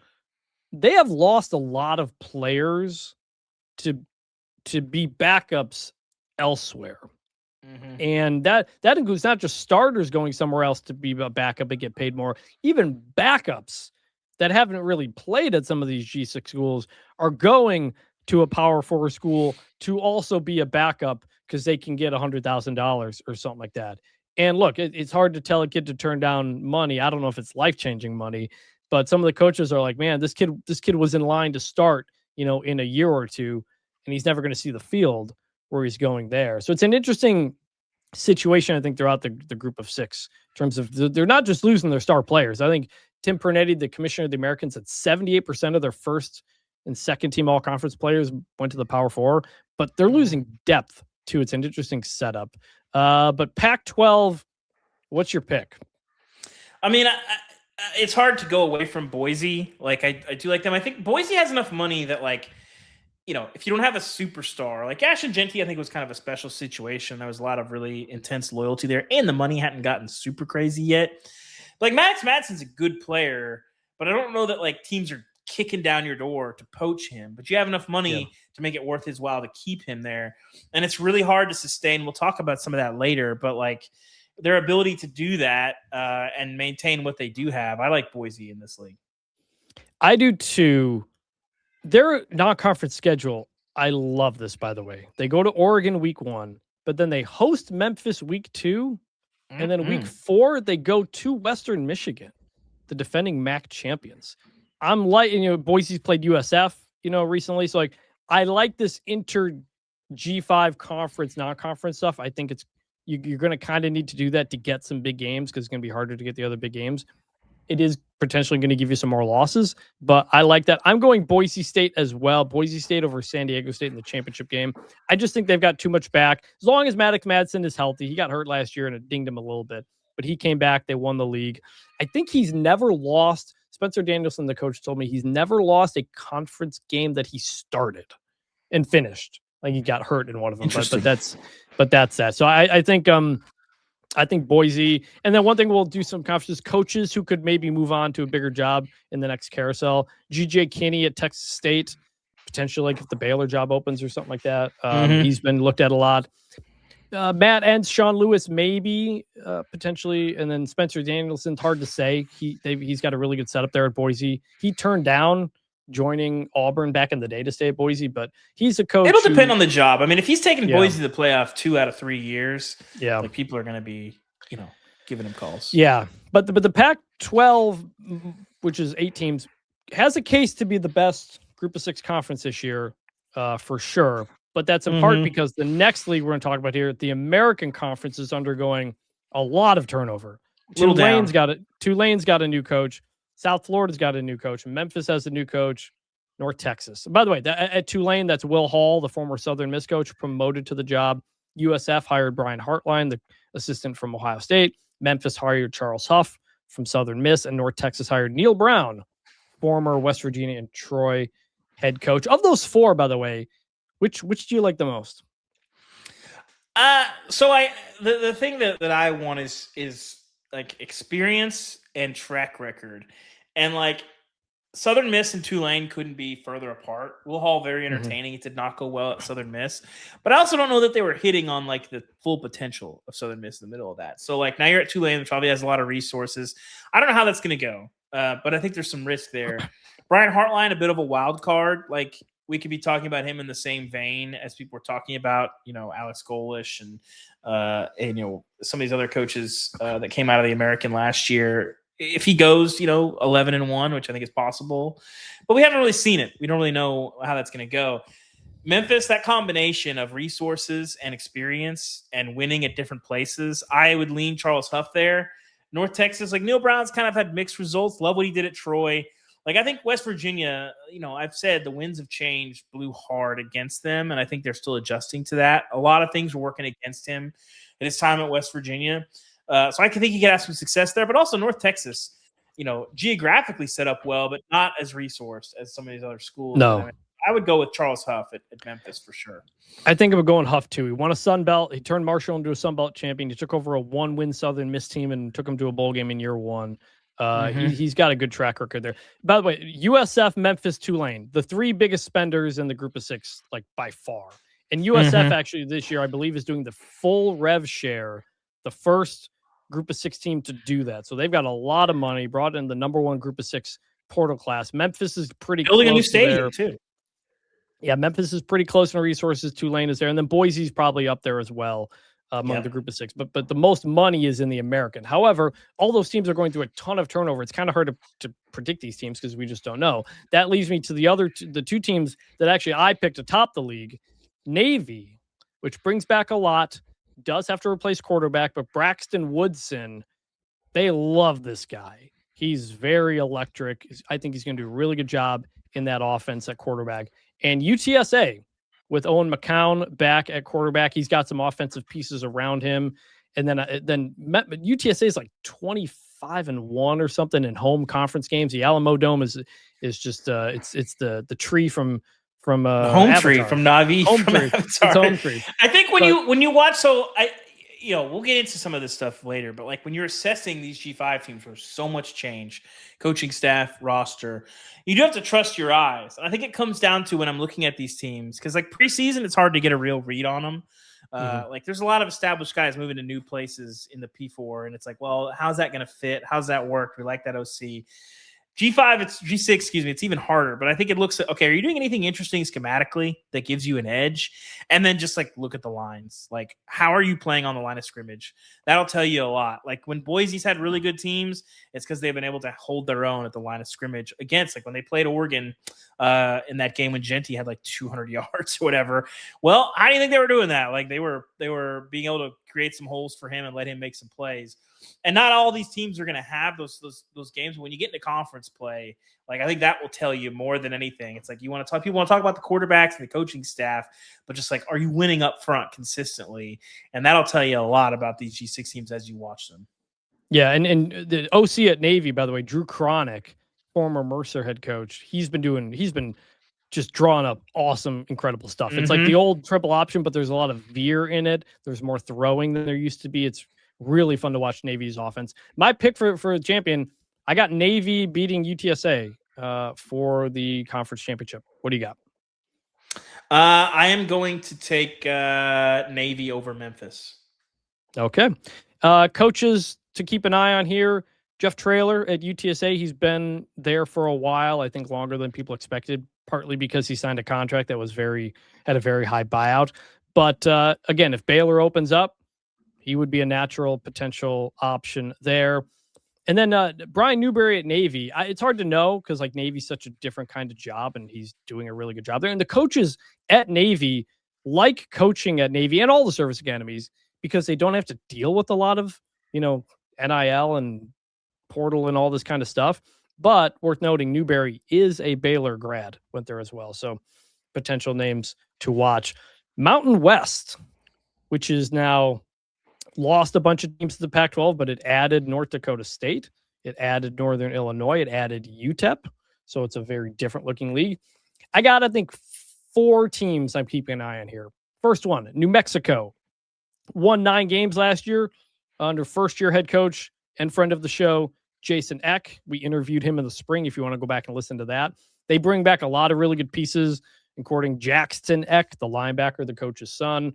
they have lost a lot of players to be backups elsewhere. Mm-hmm. And that includes not just starters going somewhere else to be a backup and get paid more, even backups that haven't really played at some of these G6 schools are going to a Power 4 school to also be a backup because they can get $100,000 or something like that. And look, it's hard to tell a kid to turn down money. I don't know if it's life-changing money, but some of the coaches are like, man, this kid was in line to start, in a year or two, and he's never going to see the field where he's going there. So it's an interesting situation, I think, throughout the group of 6 in terms of they're not just losing their star players. I think Tim Pernetti, the commissioner of the Americans, said 78% of their first and second team all-conference players went to the Power 4, but they're losing depth too. It's an interesting setup. But Pac-12, what's your pick? I mean, it's hard to go away from Boise. Like, I do like them. I think Boise has enough money that, like, if you don't have a superstar, like Ashton Genty, I think was kind of a special situation. There was a lot of really intense loyalty there, and the money hadn't gotten super crazy yet. Like, Max Madsen's a good player, but I don't know that, like, teams are kicking down your door to poach him. But you have enough money to make it worth his while to keep him there. And it's really hard to sustain. We'll talk about some of that later, but, like, their ability to do that and maintain what they do have, I like Boise in this league. I do too. Their non-conference schedule, I love this, by the way. They go to Oregon week 1, but then they host Memphis week 2, and then week 4, they go to Western Michigan, the defending MAC champions. I'm like, Boise's played USF, recently. So, like, I like this inter G5 conference, non-conference stuff. I think you're going to kind of need to do that to get some big games because it's going to be harder to get the other big games. It is potentially going to give you some more losses, but I like that. I'm going Boise State as well. Boise State over San Diego State in the championship game. I just think they've got too much back. As long as Maddox Madsen is healthy, he got hurt last year and it dinged him a little bit, but he came back. They won the league. I think he's never lost. Spencer Danielson, the coach, told me he's never lost a conference game that he started and finished. Like, he got hurt in one of them, but that's that. So I think Boise, and then one thing we'll do some conferences, coaches who could maybe move on to a bigger job in the next carousel. GJ Kinney at Texas State, potentially, like if the Baylor job opens or something like that. He's been looked at a lot. Matt Entz, Sean Lewis, maybe potentially, and then Spencer Danielson's hard to say. He's got a really good setup there at Boise. He turned down joining Auburn back in the day to stay at Boise, but he's a coach. It'll depend on the job. I mean, if he's taking Boise to the playoff 2 out of 3 years, like, people are going to be, giving him calls. Yeah, but the Pac-12, which is 8 teams, has a case to be the best group of 6 conference this year, for sure. But that's in part because the next league we're going to talk about here, the American Conference, is undergoing a lot of turnover. Tulane's got a new coach. South Florida's got a new coach. Memphis has a new coach. North Texas. By the way, at Tulane, that's Will Hall, the former Southern Miss coach, promoted to the job. USF hired Brian Hartline, the assistant from Ohio State. Memphis hired Charles Huff from Southern Miss, and North Texas hired Neil Brown, former West Virginia and Troy head coach. Of those 4, by the way, which do you like the most? So the thing that I want is like experience and track record, and like Southern Miss and Tulane couldn't be further apart. Will Hall, very entertaining. It did not go well at Southern Miss, but I also don't know that they were hitting on, like, the full potential of Southern Miss in the middle of that. So, like, now you're at Tulane, which probably has a lot of resources. I don't know how that's going to go, but I think there's some risk there. Brian Hartline, a bit of a wild card. Like, we could be talking about him in the same vein as people were talking about, Alex Golish and some of these other coaches that came out of the American last year. if he goes, 11-1, which I think is possible, but we haven't really seen it. We don't really know how that's going to go. Memphis, that combination of resources and experience and winning at different places, I would lean Charles Huff there. North Texas, like Neil Brown's kind of had mixed results. Love what he did at Troy. Like, I think West Virginia, I've said the winds have changed, blew hard against them, and I think they're still adjusting to that. A lot of things were working against him at his time at West Virginia. So I think he could have some success there, but also North Texas, geographically set up well, but not as resourced as some of these other schools. No. I would go with Charles Huff at Memphis for sure. I think of going Huff too. He won a Sun Belt. He turned Marshall into a Sun Belt champion. He took over a 1-win Southern Miss team and took him to a bowl game in year 1. He's got a good track record there. By the way, USF, Memphis, Tulane, the 3 biggest spenders in the group of 6, like by far. And USF actually this year, I believe, is doing the full rev share, the first group of 6 team to do that. So they've got a lot of money, brought in the number 1 group of 6 portal class. Memphis is pretty building close a new stadium too. Yeah, Memphis is pretty close in resources. Tulane is there, and then Boise's probably up there as well among the group of 6. But the most money is in the American. However, all those teams are going through a ton of turnover. It's kind of hard to predict these teams because we just don't know. That leads me to the 2 teams that actually I picked atop the league. Navy, which brings back a lot, does have to replace quarterback, but Braxton Woodson, they love this guy. He's very electric. I think he's going to do a really good job in that offense at quarterback. And UTSA, with Owen McCown back at quarterback, he's got some offensive pieces around him. And then UTSA is like 25-1 or something in home conference games. The Alamo Dome is just it's the tree from home Avatar. Tree from Navi. Home from tree. It's home tree. I think when you watch, we'll get into some of this stuff later, but like when you're assessing these G5 teams where so much change, coaching staff, roster, you do have to trust your eyes. And I think it comes down to when I'm looking at these teams, because like preseason, it's hard to get a real read on them. Like there's a lot of established guys moving to new places in the P4, and it's like, well, how's that going to fit? How's that work? We like that OC. G5, it's G6, it's even harder. But I think it looks at, okay, are you doing anything interesting schematically that gives you an edge? And then just like look at the lines. Like, how are you playing on the line of scrimmage? That'll tell you a lot. Like when Boise's had really good teams, it's because they've been able to hold their own at the line of scrimmage against, like when they played Oregon in that game when Genty had like 200 yards or whatever. Well, how do you think they were doing that? Like they were being able to create some holes for him and let him make some plays. And not all these teams are going to have those games. When you get into conference play, like I think that will tell you more than anything. It's like people want to talk about the quarterbacks and the coaching staff, but just like, are you winning up front consistently? And that'll tell you a lot about these G6 teams as you watch them. Yeah, and the OC at Navy, by the way, Drew Cronick, former Mercer head coach, he's been just drawing up awesome, incredible stuff. It's like the old triple option, but there's a lot of veer in it. There's more throwing than there used to be. It's really fun to watch Navy's offense. My pick for a champion, I got Navy beating UTSA for the conference championship. What do you got? I am going to take Navy over Memphis. Okay. Coaches to keep an eye on here. Jeff Traylor at UTSA. He's been there for a while. I think longer than people expected, partly because he signed a contract that had a very high buyout. But again, if Baylor opens up, he would be a natural potential option there. And then Brian Newberry at Navy. It's hard to know because like Navy's such a different kind of job, and he's doing a really good job there. And the coaches at Navy like coaching at Navy and all the service academies because they don't have to deal with a lot of, NIL and portal and all this kind of stuff. But worth noting, Newberry is a Baylor grad, went there as well. So potential names to watch. Mountain West, which is now lost a bunch of teams to the Pac-12, but it added North Dakota State. It added Northern Illinois. It added UTEP. So it's a very different looking league. I got, I think, 4 teams I'm keeping an eye on here. First one, New Mexico. Won 9 games last year under first-year head coach and friend of the show, Jason Eck. We interviewed him in the spring if you want to go back and listen to that. They bring back a lot of really good pieces, including Jackson Eck, the linebacker, the coach's son.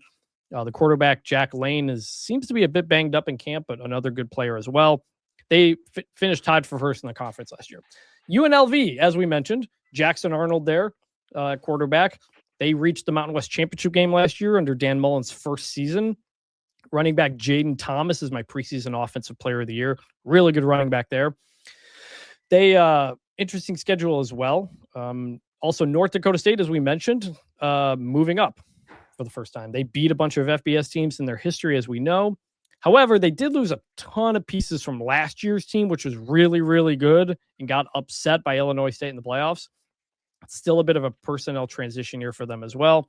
The quarterback, Jack Lane, seems to be a bit banged up in camp, but another good player as well. They finished tied for first in the conference last year. UNLV, as we mentioned, Jackson Arnold there, quarterback. They reached the Mountain West Championship game last year under Dan Mullen's first season. Running back Jaden Thomas is my preseason offensive player of the year. Really good running back there. They interesting schedule as well. Also, North Dakota State, as we mentioned, moving up for the first time. They beat a bunch of FBS teams in their history, as we know. However, they did lose a ton of pieces from last year's team, which was really, really good, and got upset by Illinois State in the playoffs. It's still a bit of a personnel transition year for them as well.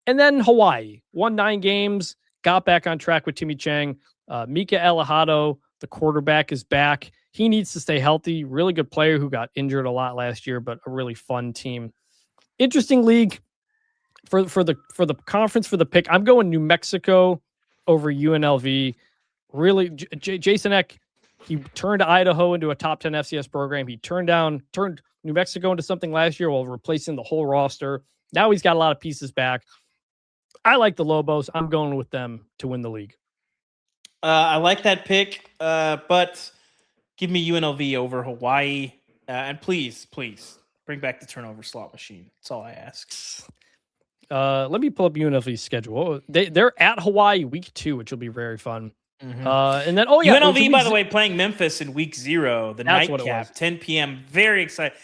And then Hawaii won 9 games, got back on track with Timmy Chang. Mika Alejado, the quarterback, is back. He needs to stay healthy. Really good player who got injured a lot last year, but a really fun team. Interesting league for the conference for the pick. I'm going New Mexico over UNLV. Really, Jason Eck, he turned Idaho into a top 10 FCS program. He turned New Mexico into something last year while replacing the whole roster. Now he's got a lot of pieces back. I like the Lobos. I'm going with them to win the league. I like that pick, but give me UNLV over Hawaii. And please bring back the turnover slot machine. That's all I ask. Let me pull up UNLV's schedule. They're at Hawaii week 2, which will be very fun. Mm-hmm. And then UNLV, by the way, playing Memphis in week 0, the nightcap, 10 p.m. Very excited.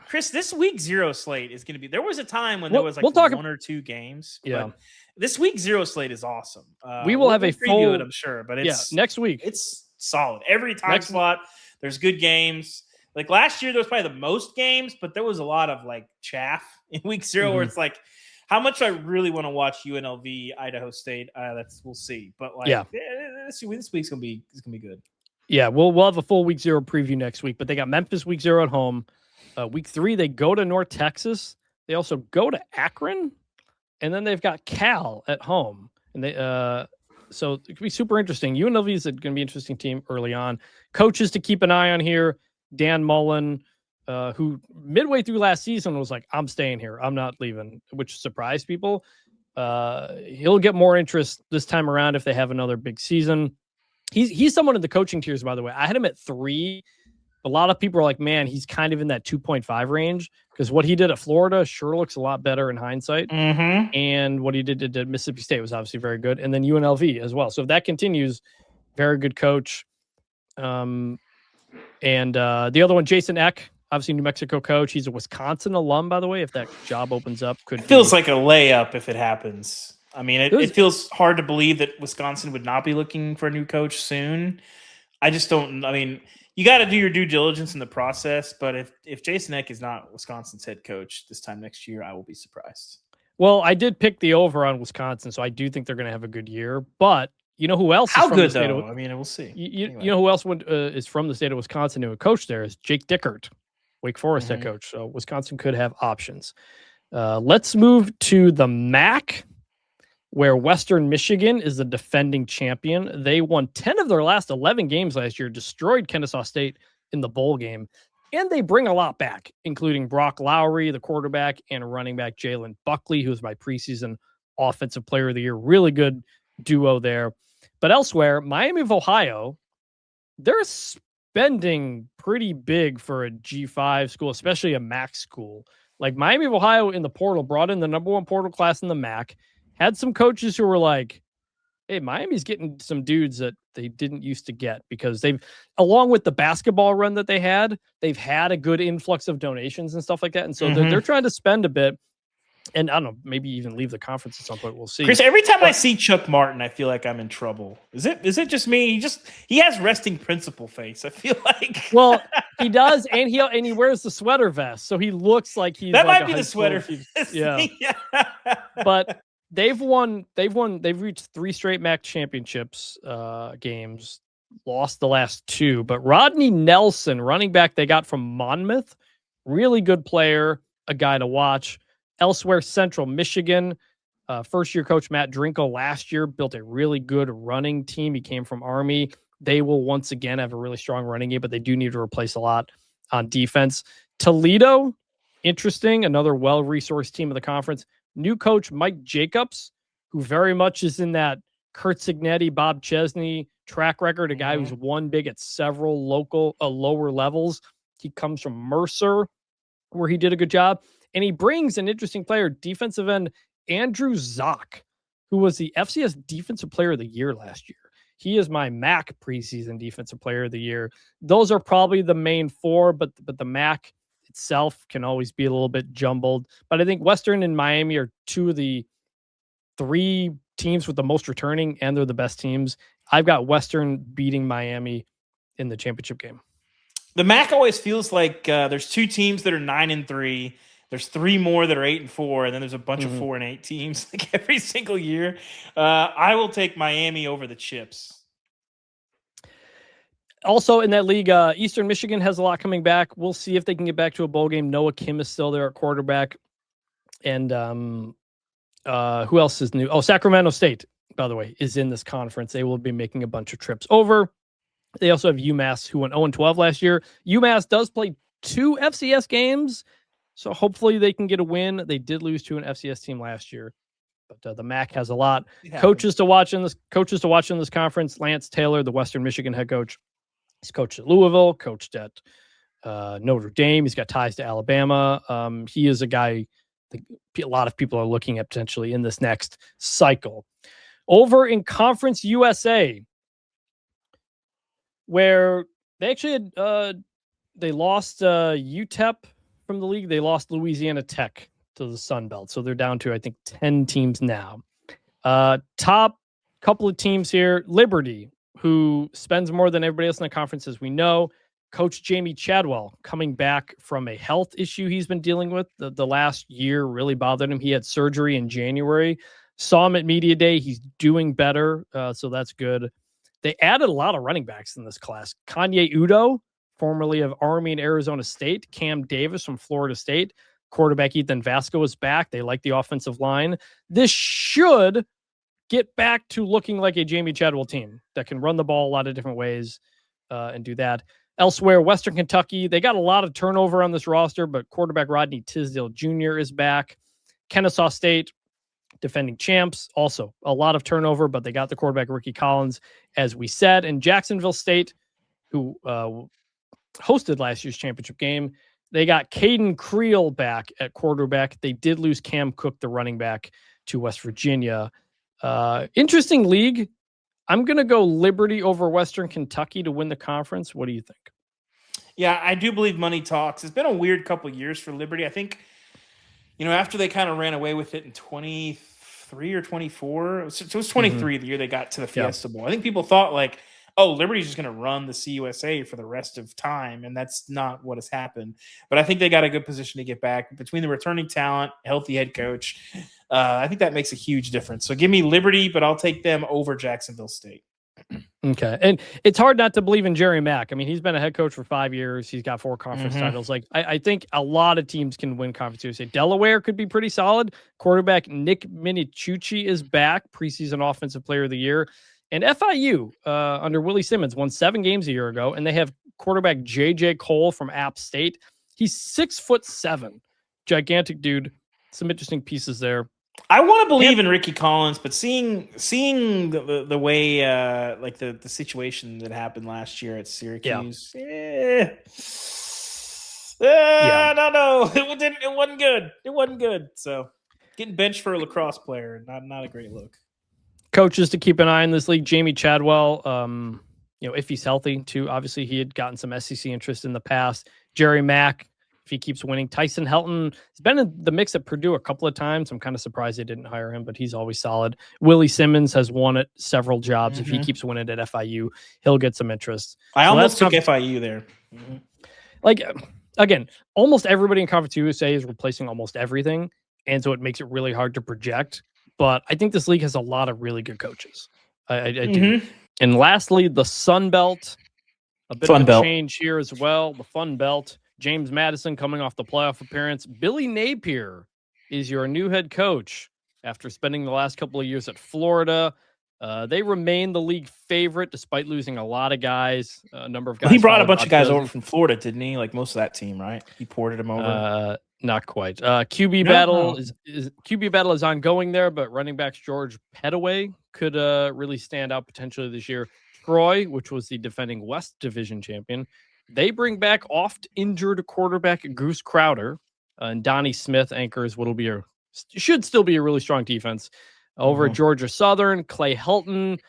Chris, this week 0 slate is going to be. There was a time when there was like 1 or 2 games. Yeah. But this week 0 slate is awesome. We'll have a full. I'm sure, but it's next week. It's solid. Every time slot, there's good games. Like last year, there was probably the most games, but there was a lot of like chaff in week 0 where it's like, how much I really want to watch UNLV, Idaho State. We'll see. But this week's gonna be good. Yeah, we'll have a full week 0 preview next week. But they got Memphis week 0 at home. Week 3 they go to North Texas. They also go to Akron, and then they've got Cal at home. And they so it could be super interesting. UNLV is going to be an interesting team early on. Coaches to keep an eye on here: Dan Mullen, who midway through last season was like, I'm staying here. I'm not leaving, which surprised people. He'll get more interest this time around if they have another big season. He's someone in the coaching tiers, by the way. I had him at 3. A lot of people are like, man, he's kind of in that 2.5 range because what he did at Florida sure looks a lot better in hindsight. Mm-hmm. And what he did at Mississippi State was obviously very good. And then UNLV as well. So if that continues, very good coach. And the other one, Jason Eck, obviously New Mexico coach. He's a Wisconsin alum, by the way. If that job opens up, feels like a layup if it happens. I mean, it feels hard to believe that Wisconsin would not be looking for a new coach soon. I just don't. I mean, you got to do your due diligence in the process. But if Jason Eck is not Wisconsin's head coach this time next year, I will be surprised. Well, I did pick the over on Wisconsin, so I do think they're going to have a good year. But you know who else? How is from good though? I mean, we'll see. You know who else is from the state of Wisconsin who a coach there is Jake Dickert, Wake Forest head coach. So Wisconsin could have options. Let's move to the MAC, where Western Michigan is the defending champion. They won 10 of their last 11 games last year, destroyed Kennesaw State in the bowl game, and they bring a lot back, including Brock Lowry, the quarterback, and running back Jalen Buckley, who's my preseason offensive player of the year. Really good duo there. But elsewhere, Miami of Ohio, they're spending pretty big for a G5 school, especially a MAC school. Like Miami of Ohio in the portal brought in the number 1 portal class in the MAC, had some coaches who were like, hey, Miami's getting some dudes that they didn't used to get because they've, along with the basketball run that they've had a good influx of donations and stuff like that. And so they're trying to spend a bit. And I don't know, maybe even leave the conference at some point. We'll see. Chris, every time I see Chuck Martin, I feel like I'm in trouble. Is it just me? He has resting principal face. I feel like. Well, he does, and he wears the sweater vest, so he looks like he's. That like might be the sweater vest. Yeah. But they've reached 3 straight MAC championships games, lost the last 2. But Rodney Nelson, running back they got from Monmouth, really good player, a guy to watch. Elsewhere, Central Michigan, first-year coach Matt Drinkle last year built a really good running team. He came from Army. They will once again have a really strong running game, but they do need to replace a lot on defense. Toledo, interesting, another well-resourced team of the conference. New coach Mike Jacobs, who very much is in that Kurt Signetti, Bob Chesney track record, a guy who's won big at several lower levels. He comes from Mercer, where he did a good job. And he brings an interesting player, defensive end Andrew Zock, who was the FCS Defensive Player of the Year last year. He is my MAC preseason defensive player of the year. Those are probably the main four, but the MAC itself can always be a little bit jumbled. But I think Western and Miami are two of the three teams with the most returning, and they're the best teams. I've got Western beating Miami in the championship game. The MAC always feels like there's two teams that are 9-3. There's three more that are 8-4, and then there's a bunch of 4 and 8 teams like every single year. I will take Miami over the Chips. Also in that league, Eastern Michigan has a lot coming back. We'll see if they can get back to a bowl game. Noah Kim is still there at quarterback. And who else is new? Oh, Sacramento State, by the way, is in this conference. They will be making a bunch of trips over. They also have UMass, who went 0-12 last year. UMass does play 2 FCS games, so hopefully they can get a win. They did lose to an FCS team last year, but the MAC has a lot. Coaches to watch in this conference. Lance Taylor, the Western Michigan head coach. He's coached at Louisville, coached at Notre Dame. He's got ties to Alabama. He is a guy that a lot of people are looking at potentially in this next cycle. Over in Conference USA, where they actually had, they lost UTEP from the league. They lost Louisiana Tech to the Sun Belt. So they're down to, I think, 10 teams now. Top couple of teams here. Liberty, who spends more than everybody else in the conference, as we know. Coach Jamie Chadwell coming back from a health issue he's been dealing with. The last year really bothered him. He had surgery in January. Saw him at Media Day. He's doing better, so that's good. They added a lot of running backs in this class. Kanye Udo, formerly of Army and Arizona State. Cam Davis from Florida State. Quarterback Ethan Vasco is back. They like the offensive line. This should get back to looking like a Jamie Chadwell team that can run the ball a lot of different ways and do that. Elsewhere, Western Kentucky, they got a lot of turnover on this roster, but quarterback Rodney Tisdale Jr. is back. Kennesaw State, defending champs, also a lot of turnover, but they got the quarterback Ricky Collins, as we said. And Jacksonville State, who hosted last year's championship game, they got Caden Creel back at quarterback. They did lose Cam Cook, the running back, to West Virginia. Interesting league. I'm going to go Liberty over Western Kentucky to win the conference. What do you think? Yeah, I do believe money talks. It's been a weird couple of years for Liberty. I think, after they kind of ran away with it in 23 or 24, it was 23 the year they got to the Fiesta Bowl. I think people thought Liberty's just going to run the CUSA for the rest of time, and that's not what has happened. But I think they got a good position to get back. Between the returning talent, healthy head coach, I think that makes a huge difference. So give me Liberty, but I'll take them over Jacksonville State. Okay. And it's hard not to believe in Jerry Mack. I mean, he's been a head coach for 5 years. He's got 4 conference titles. I think a lot of teams can win Conference USA. Delaware could be pretty solid. Quarterback Nick Minichucci is back, preseason offensive player of the year. And FIU, under Willie Simmons, won 7 games a year ago, and they have quarterback J.J. Cole from App State. He's 6'7", gigantic dude. Some interesting pieces there. I want to believe in Ricky Collins, but seeing the way the situation that happened last year at Syracuse, I don't know. It wasn't good. It wasn't good. So getting benched for a lacrosse player, not a great look. Coaches to keep an eye on this league: Jamie Chadwell. If he's healthy too. Obviously, he had gotten some SEC interest in the past. Jerry Mack, if he keeps winning. Tyson Helton has been in the mix at Purdue a couple of times. I'm kind of surprised they didn't hire him, but he's always solid. Willie Simmons has won at several jobs. If he keeps winning at FIU, he'll get some interest. I almost took FIU there. Again, almost everybody in Conference USA is replacing almost everything, and so it makes it really hard to project. But I think this league has a lot of really good coaches. I do. And lastly, the Sun Belt. A bit of a change here as well. The Fun Belt. James Madison coming off the playoff appearance. Billy Napier is your new head coach after spending the last couple of years at Florida. They remain the league favorite despite losing a lot of guys. A number of guys. He brought a bunch of guys over from Florida, didn't he? Like most of that team, right? He ported them over. Not quite. QB battle is ongoing there, but running backs George Pettaway could really stand out potentially this year. Troy, which was the defending West Division champion, they bring back oft injured quarterback Goose Crowder, and Donnie Smith anchors what'll be should still be a really strong defense. Over at Georgia Southern, Clay Helton,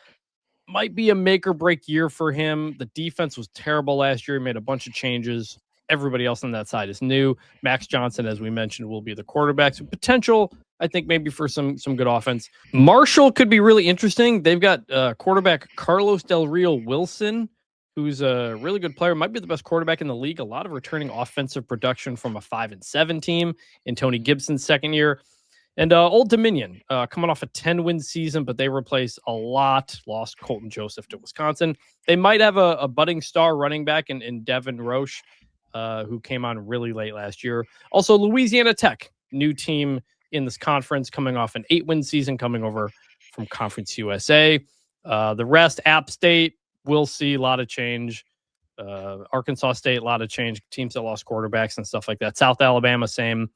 might be a make or break year for him. The defense was terrible last year. He made a bunch of changes. Everybody else on that side is new. Max Johnson, as we mentioned, will be the quarterback. So potential, I think, maybe for some good offense. Marshall could be really interesting. They've got quarterback Carlos Del Rio Wilson, who's a really good player, might be the best quarterback in the league. A lot of returning offensive production from a 5-7 team in Tony Gibson's second year. And Old Dominion, coming off a 10-win season, but they replaced a lot, lost Colton Joseph to Wisconsin. They might have a budding star running back in Devin Roche, who came on really late last year. Also, Louisiana Tech, new team in this conference, coming off an 8-win season, coming over from Conference USA. The rest, App State, we'll see a lot of change. Arkansas State, a lot of change. Teams that lost quarterbacks and stuff like that. South Alabama, same.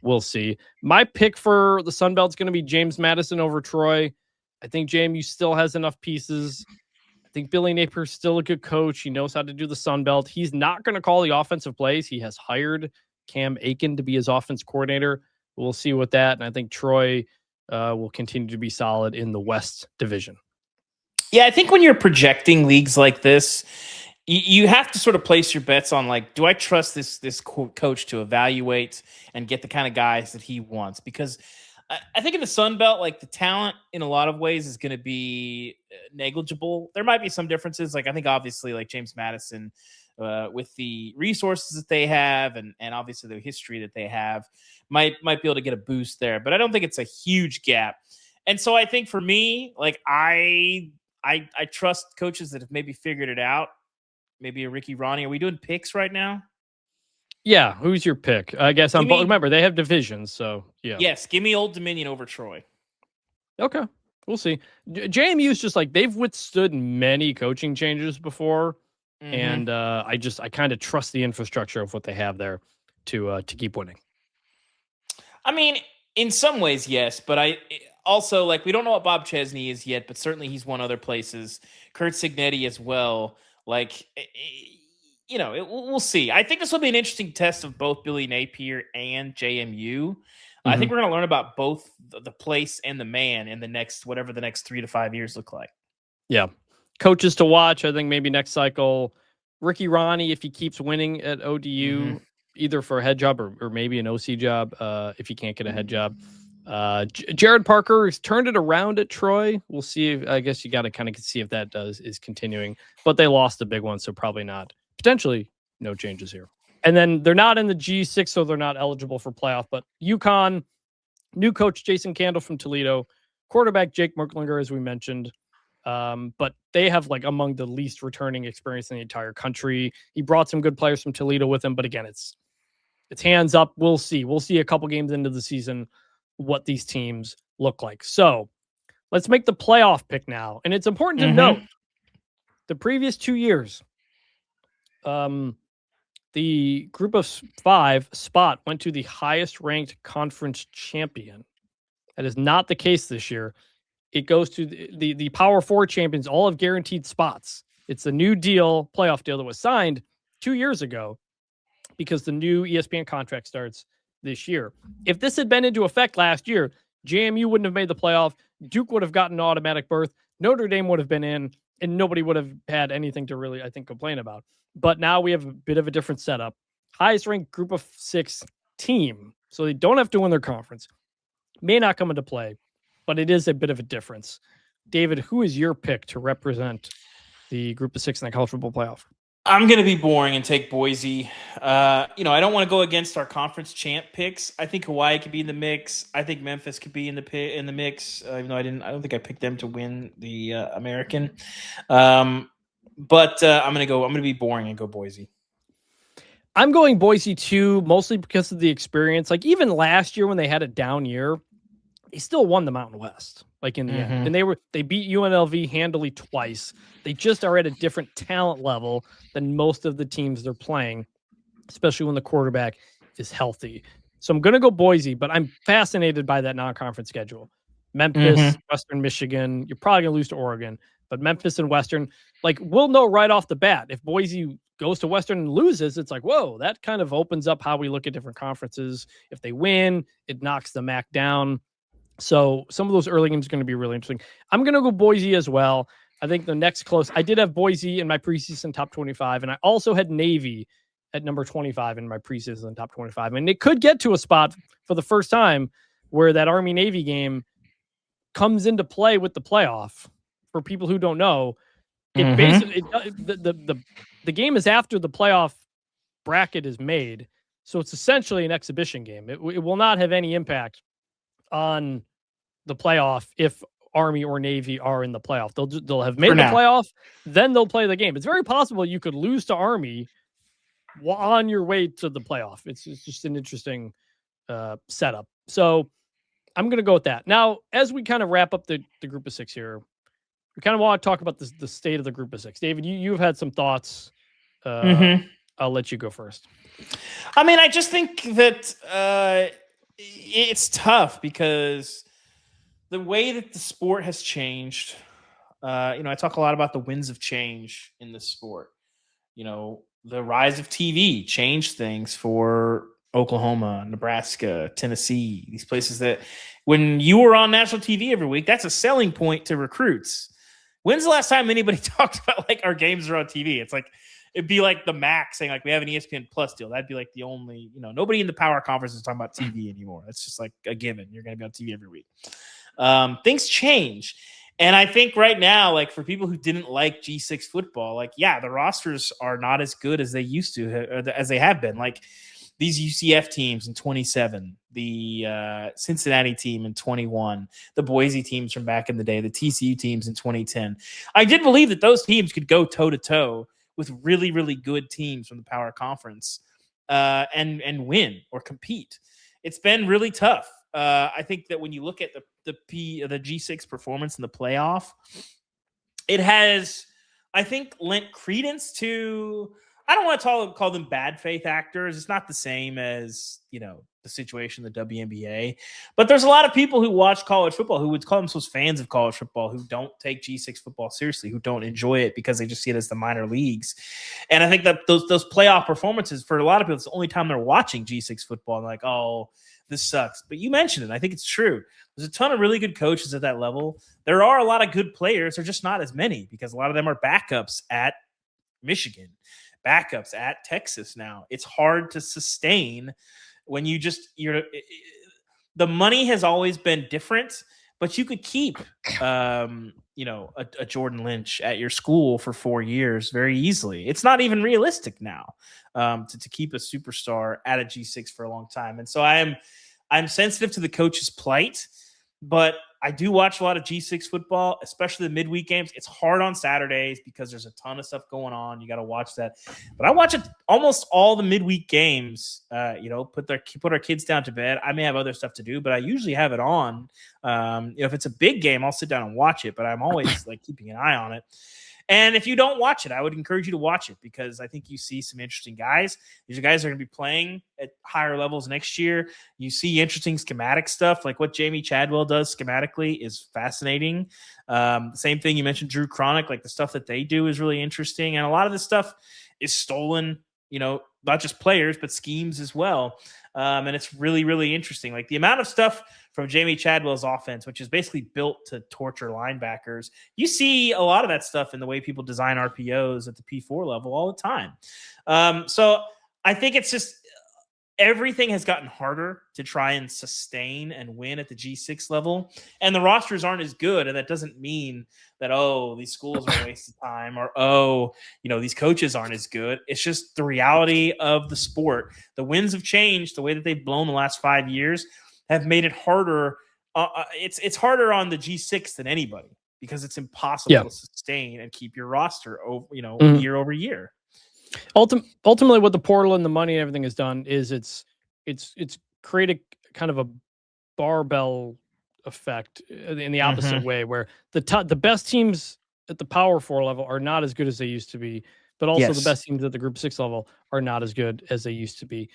We'll see. My pick for the Sun Belt is going to be James Madison over Troy. I think JMU still has enough pieces. I think Billy Napier's still a good coach. He knows how to do the Sun Belt. He's not going to call the offensive plays. He has hired Cam Aiken to be his offense coordinator. We'll see with that. And I think Troy will continue to be solid in the West Division. Yeah, I think when you're projecting leagues like this, you have to sort of place your bets on, like, do I trust this coach to evaluate and get the kind of guys that he wants? Because I think in the Sun Belt, like, the talent in a lot of ways is going to be negligible. There might be some differences. Like, I think obviously like James Madison, with the resources that they have and obviously the history that they have, might be able to get a boost there. But I don't think it's a huge gap. And so I think for me, like, I trust coaches that have maybe figured it out. Maybe a Ricky Ronnie. Are we doing picks right now? Yeah. Who's your pick? I guess remember, they have divisions. So, yeah. Yes. Give me Old Dominion over Troy. Okay. We'll see. JMU is just like, they've withstood many coaching changes before. Mm-hmm. And I kind of trust the infrastructure of what they have there to keep winning. I mean, in some ways, yes. But I also, like, we don't know what Bob Chesney is yet, but certainly he's won other places. Kurt Signetti as well. Like, you know, we'll see. I think this will be an interesting test of both Billy Napier and JMU. Mm-hmm. I think we're going to learn about both the place and the man in the next 3 to 5 years look like. Yeah. Coaches to watch, I think maybe next cycle, Ricky Ronnie, if he keeps winning at ODU, either for a head job or maybe an OC job, if he can't get a head job. Jared Parker has turned it around at Troy. We'll see. I guess you got to kind of see if that is continuing, but they lost the big one, so probably not. Potentially no changes here. And then they're not in the G6, so they're not eligible for playoff. But UConn, new coach Jason Candle from Toledo, quarterback Jake Merklinger, as we mentioned. But they have like among the least returning experience in the entire country. He brought some good players from Toledo with him, but again, it's hands up. We'll see. We'll see a couple games into the season what these teams look like. So let's make the playoff pick now. And it's important to note the previous 2 years, the group of 5 spot went to the highest ranked conference champion. That is not the case this year. It goes to the Power 4 champions, all have guaranteed spots. It's a new deal, playoff deal that was signed 2 years ago because the new ESPN contract starts this year. If this had been into effect last year, JMU wouldn't have made the playoff. Duke would have gotten an automatic berth. Notre Dame would have been in, and nobody would have had anything to really, I think, complain about. But now we have a bit of a different setup. Highest ranked group of 6 team. So they don't have to win their conference. May not come into play, but it is a bit of a difference. David, who is your pick to represent the group of 6 in the college football playoff? I'm going to be boring and take Boise. I don't want to go against our conference champ picks. I think Hawaii could be in the mix. I think Memphis could be in the mix. Even though I don't think I picked them to win the American. But I'm going to be boring and go Boise. I'm going Boise too, mostly because of the experience. Like even last year when they had a down year, they still won the Mountain West. Like in the end, and they beat UNLV handily twice. They just are at a different talent level than most of the teams they're playing, especially when the quarterback is healthy. So I'm going to go Boise, but I'm fascinated by that non-conference schedule. Memphis, Western Michigan. You're probably going to lose to Oregon, but Memphis and Western, like we'll know right off the bat if Boise goes to Western and loses, it's like, whoa, that kind of opens up how we look at different conferences. If they win, it knocks the MAC down. So some of those early games are going to be really interesting. I'm going to go Boise as well. I think the next close, I did have Boise in my preseason top 25, and I also had Navy at number 25 in my preseason top 25. And it could get to a spot for the first time where that Army-Navy game comes into play with the playoff. For people who don't know, it basically the game is after the playoff bracket is made, so it's essentially an exhibition game. It will not have any impact on the playoff if Army or Navy are in the playoff. They'll have made the playoff, then they'll play the game. It's very possible you could lose to Army on your way to the playoff. It's just an interesting setup. So I'm going to go with that. Now, as we kind of wrap up the group of 6 here, we kind of want to talk about the state of the group of 6. David, you've had some thoughts. I'll let you go first. I mean, I just think that it's tough because the way that the sport has changed, I talk a lot about the winds of change in this sport. The rise of TV changed things for Oklahoma, Nebraska, Tennessee, these places that when you were on national TV every week, that's a selling point to recruits. When's the last time anybody talked about like our games are on TV? It's like, it'd be like the MAC saying like we have an ESPN Plus deal. That'd be like the only, nobody in the power conference is talking about TV anymore. That's just like a given. You're going to be on TV every week. Things change. And I think right now, like for people who didn't like G6 football, like, yeah, the rosters are not as good as they used to, or as they have been. Like these UCF teams in 27, the Cincinnati team in 21, the Boise teams from back in the day, the TCU teams in 2010. I did believe that those teams could go toe-to-toe with really, really good teams from the power conference and win or compete. It's been really tough. I think that when you look at the G6 performance in the playoff, it has, I think, lent credence to, I don't want to call them bad faith actors. It's not the same as, the situation in the WNBA. But there's a lot of people who watch college football who would call themselves fans of college football who don't take G6 football seriously, who don't enjoy it because they just see it as the minor leagues. And I think that those playoff performances, for a lot of people, it's the only time they're watching G6 football. And like, oh, this sucks. But you mentioned it. I think it's true. There's a ton of really good coaches at that level. There are a lot of good players. They're just not as many because a lot of them are backups at Michigan, backups at Texas now. It's hard to sustain when the money has always been different, but you could keep, a Jordan Lynch at your school for 4 years very easily. It's not even realistic now to keep a superstar at a G6 for a long time. And so I'm sensitive to the coach's plight, but I do watch a lot of G6 football, especially the midweek games. It's hard on Saturdays because there's a ton of stuff going on. You got to watch that. But I watch almost all the midweek games, put our kids down to bed. I may have other stuff to do, but I usually have it on. If it's a big game, I'll sit down and watch it, but I'm always like keeping an eye on it. And if you don't watch it, I would encourage you to watch it because I think you see some interesting guys. These are guys that are going to be playing at higher levels next year. You see interesting schematic stuff, like what Jamie Chadwell does schematically is fascinating. Same thing you mentioned, Drew Cronick, like the stuff that they do is really interesting. And a lot of this stuff is stolen, not just players, but schemes as well. And it's really, really interesting. Like the amount of stuff from Jamie Chadwell's offense, which is basically built to torture linebackers. You see a lot of that stuff in the way people design RPOs at the P4 level all the time. So I think it's just everything has gotten harder to try and sustain and win at the G6 level. And the rosters aren't as good. And that doesn't mean that, these schools are a waste of time or, these coaches aren't as good. It's just the reality of the sport. The winds have changed. The way that they've blown the last 5 years have made it harder. It's harder on the G6 than anybody because it's impossible to sustain and keep your roster over, year over year. Ultimately, what the portal and the money and everything has done is it's created kind of a barbell effect in the opposite way, where the best teams at the Power 4 level are not as good as they used to be, but also the best teams at the Group 6 level are not as good as they used to be.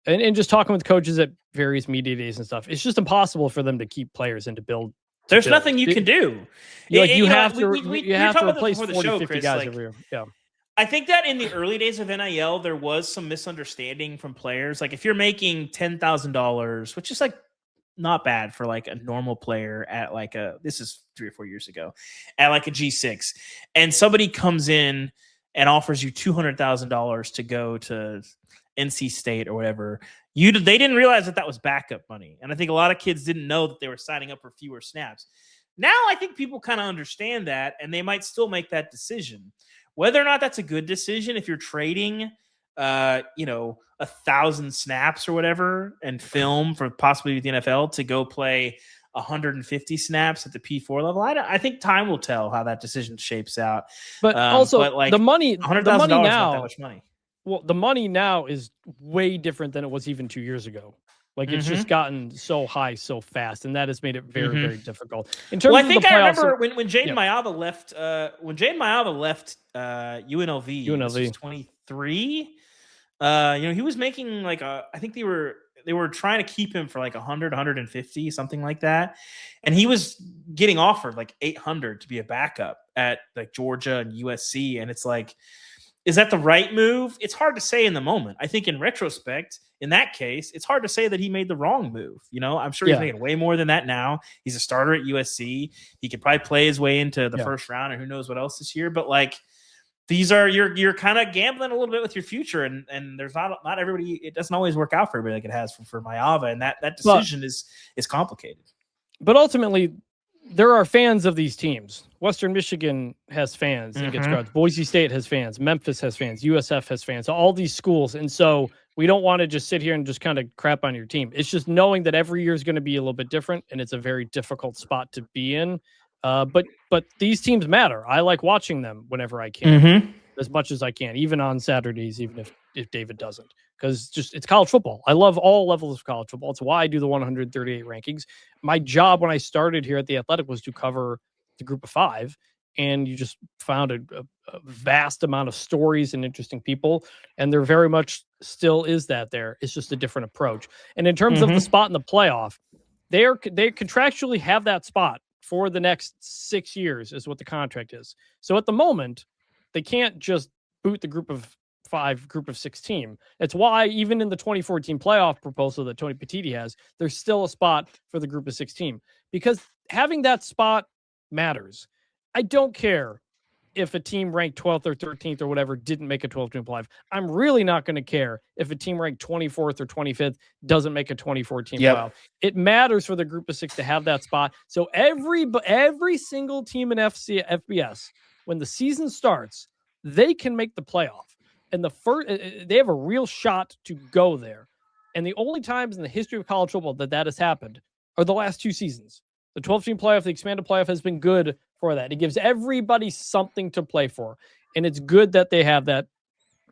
And just talking with coaches at various media days and stuff, it's just impossible for them to keep players and to build. There's nothing you can do. You have to replace 40, 50 Chris, guys every year. Yeah. I think that in the early days of NIL, there was some misunderstanding from players. Like if you're making $10,000, which is like not bad for like a normal player at like this is 3 or 4 years ago, at like a G6, and somebody comes in and offers you $200,000 to go to NC State or whatever. They didn't realize that was backup money, and I think a lot of kids didn't know that they were signing up for fewer snaps. Now I think people kind of understand that, and they might still make that decision. Whether or not that's a good decision, if you're trading, 1,000 snaps or whatever and film for possibly with the NFL to go play 150 snaps at the P4 level, I think time will tell how that decision shapes out. But also, like the money $100,000 now, not that much money. Well, the money now is way different than it was even 2 years ago. Like it's just gotten so high so fast, and that has made it very, very difficult. In terms of the playoffs, I remember when Jaden Mayava left. When Jaden Mayava left UNLV, he was 23. He was making like I think they were trying to keep him for like 100, 150, something like that, and he was getting offered like 800 to be a backup at like Georgia and USC, and it's like, is that the right move? It's hard to say in the moment. I think in retrospect, in that case, it's hard to say that he made the wrong move. I'm sure he's making way more than that now. He's a starter at USC. He could probably play his way into the first round, and who knows what else this year. But like, these are you're kind of gambling a little bit with your future, and there's not everybody. It doesn't always work out for everybody like it has for Mayava, and that decision is complicated. But ultimately, there are fans of these teams. Western Michigan has fans and gets crowds. Boise State has fans. Memphis has fans. USF has fans. All these schools. And so we don't want to just sit here and just kind of crap on your team. It's just knowing that every year is going to be a little bit different, and it's a very difficult spot to be in. But these teams matter. I like watching them whenever I can, as much as I can, even on Saturdays, even if David doesn't. Because it's college football. I love all levels of college football. It's why I do the 138 rankings. My job when I started here at The Athletic was to cover the group of 5, and you just found a vast amount of stories and interesting people, and there very much still is that there. It's just a different approach. And in terms of the spot in the playoff, they contractually have that spot for the next 6 years is what the contract is. So at the moment, they can't just boot the group of 5, group of 6 team. It's why even in the 2014 playoff proposal that Tony Petitti has, there's still a spot for the group of 6 team, because having that spot matters. I don't care if a team ranked 12th or 13th or whatever didn't make a 12-team playoff. I'm really not going to care if a team ranked 24th or 25th doesn't make a 24-team playoff. It matters for the group of 6 to have that spot. So every single team in FBS, when the season starts, they can make the playoff. And they have a real shot to go there. And the only times in the history of college football that has happened are the last 2 seasons. The 12-team playoff, the expanded playoff has been good for that. It gives everybody something to play for. And it's good that they have that.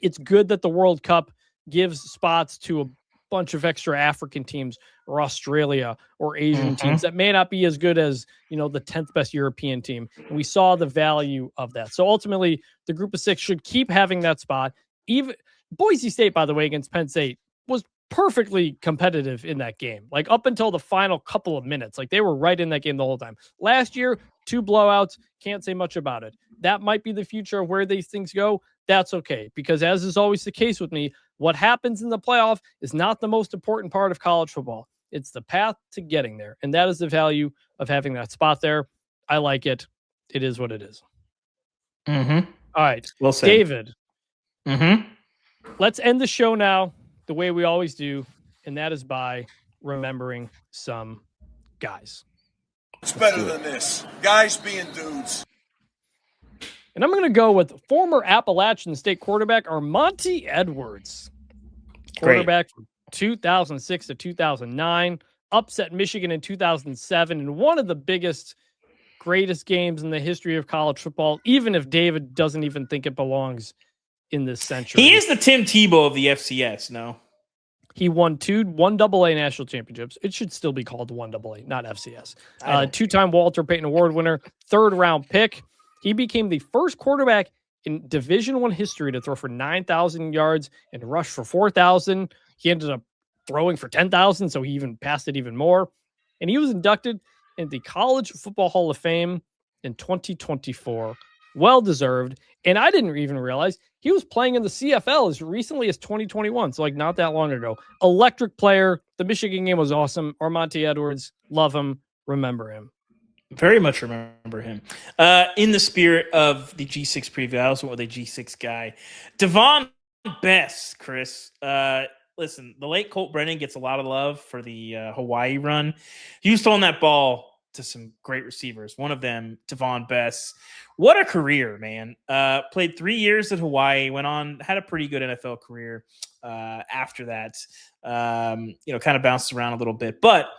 It's good that the World Cup gives spots to a bunch of extra African teams or Australia or Asian teams that may not be as good as, the 10th best European team. And we saw the value of that. So ultimately, the group of 6 should keep having that spot. Even Boise State, by the way, against Penn State was perfectly competitive in that game. Like up until the final couple of minutes, like they were right in that game the whole time. Last year, 2 blowouts, can't say much about it. That might be the future of where these things go. That's okay, because as is always the case with me, what happens in the playoff is not the most important part of college football. It's the path to getting there. And that is the value of having that spot there. I like it. It is what it is. All right. Well said. David. Let's end the show now the way we always do, and that is by remembering some guys. It's better than this. Guys being dudes. And I'm going to go with former Appalachian State quarterback Armonte Edwards. Quarterback from 2006 to 2009. Upset Michigan in 2007 in one of the greatest games in the history of college football, even if David doesn't even think it belongs in this century. He is the Tim Tebow of the FCS, no? He won 1 AA national championships. It should still be called 1 AA, not FCS. 2-time Walter Payton Award winner, 3rd-round pick. He became the first quarterback in Division I history to throw for 9,000 yards and rush for 4,000. He ended up throwing for 10,000, so he even passed it even more. And he was inducted in the College Football Hall of Fame in 2024. Well-deserved. And I didn't even realize He was playing in the CFL as recently as 2021, so like not that long ago. Electric player. The Michigan game was awesome. Armonte Edwards, love him, remember him. Very much remember him. In the spirit of the G6 preview, I also went with a G6 guy. Devon Bess, Chris. Listen, the late Colt Brennan gets a lot of love for the Hawaii run. He was throwing that ball to some great receivers. One of them, Devon Bess. What a career, man. Played 3 years at Hawaii, went on, had a pretty good NFL career after that. Kind of bounced around a little bit. But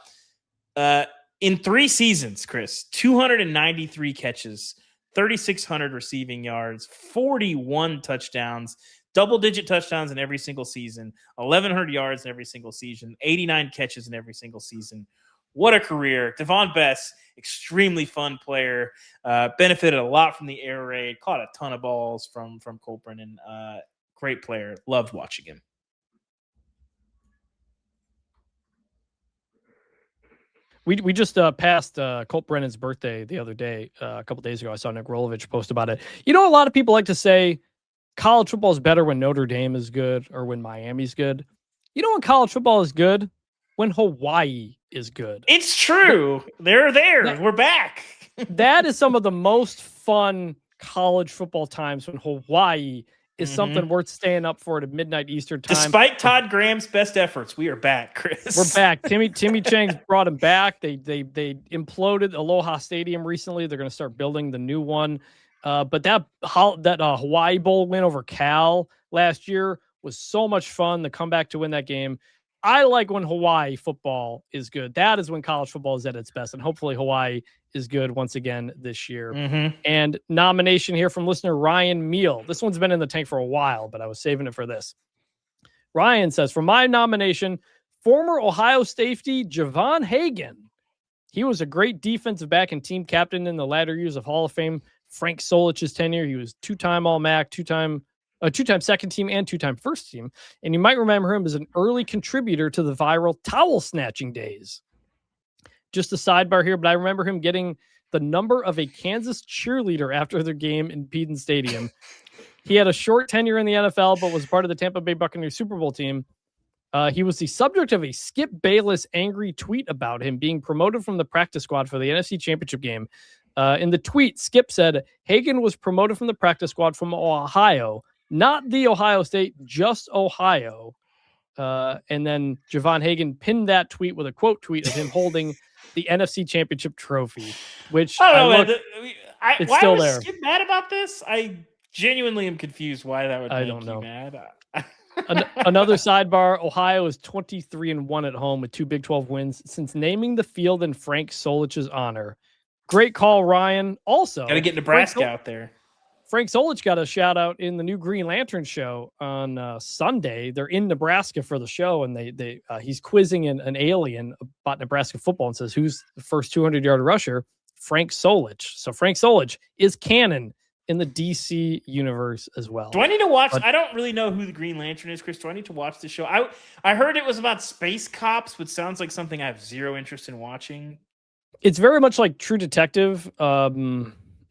in 3 seasons, Chris, 293 catches, 3,600 receiving yards, 41 touchdowns, double-digit touchdowns in every single season, 1,100 yards in every single season, 89 catches in every single season. What a career. Devon Bess, extremely fun player, benefited a lot from the air raid, caught a ton of balls from Colt Brennan. Great player. Loved watching him. We just passed Colt Brennan's birthday the other day, a couple days ago. I saw Nick Rolovich post about it. You know, a lot of people like to say college football is better when Notre Dame is good or when Miami's good. You know when college football is good? When Hawaii is good. It's true. They're there. We're back. That is some of the most fun college football times when Hawaii is something worth staying up for at midnight Eastern time. Despite Todd Graham's best efforts, we are back, Chris. We're back. Timmy Chang's brought him back. They imploded Aloha Stadium recently. They're going to start building the new one. But that Hawaii Bowl win over Cal last year was so much fun. The comeback to win that game. I like when Hawaii football is good. That is when college football is at its best. And hopefully Hawaii is good once again this year. And nomination here from listener Ryan Meal. This one's been in the tank for a while, but I was saving it for this. Ryan says, for my nomination, former Ohio safety Javon Hagan. He was a great defensive back and team captain in the latter years of Hall of Fame Frank Solich's tenure. He was two-time All-MAC, two-time second team and two-time first team. And you might remember him as an early contributor to the viral towel snatching days. Just a sidebar here, but I remember him getting the number of a Kansas cheerleader after their game in Peden Stadium. He had a short tenure in the NFL, but was part of the Tampa Bay Buccaneers Super Bowl team. He was the subject of a Skip Bayless angry tweet about him being promoted from the practice squad for the NFC Championship game. In the tweet, Skip said, Hagan was promoted from the practice squad from Ohio, not the Ohio State, just Ohio. And then Javon Hagan pinned that tweet with a quote tweet of him holding the NFC Championship trophy, which why still was there. Skip mad about this? I genuinely am confused why that would make you mad. Another sidebar, Ohio is 23-1 at home with 2 Big 12 wins since naming the field in Frank Solich's honor. Great call, Ryan. Also, got to get Nebraska out there. Frank Solich got a shout out in the new Green Lantern show on Sunday. They're in Nebraska for the show, and he's quizzing an alien about Nebraska football and says, who's the first 200-yard rusher? Frank Solich. So Frank Solich is canon in the DC universe as well. Do I need to watch? I don't really know who the Green Lantern is, Chris. Do I need to watch the show? I heard it was about space cops, which sounds like something I have zero interest in watching. It's very much like True Detective.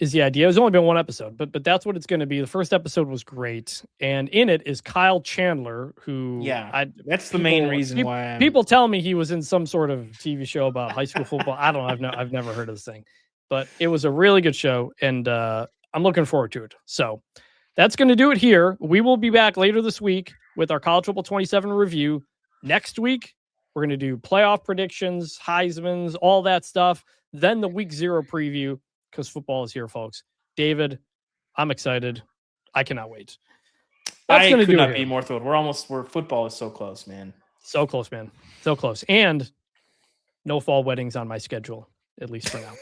Is the idea. It's only been one episode, but that's what it's going to be. The first episode was great, and in it is Kyle Chandler, who that's the main reason why people tell me he was in some sort of TV show about high school football. I don't know. I've never heard of this thing, but it was a really good show, and I'm looking forward to it. So that's going to do it here. We will be back later this week with our College Football 27 review. Next week, we're going to do playoff predictions, Heisman's, all that stuff. Then the Week 0 preview, because football is here, folks. David, I'm excited. I cannot wait. I could not be more thrilled. Where football is so close, man. So close, man. So close. And no fall weddings on my schedule, at least for now.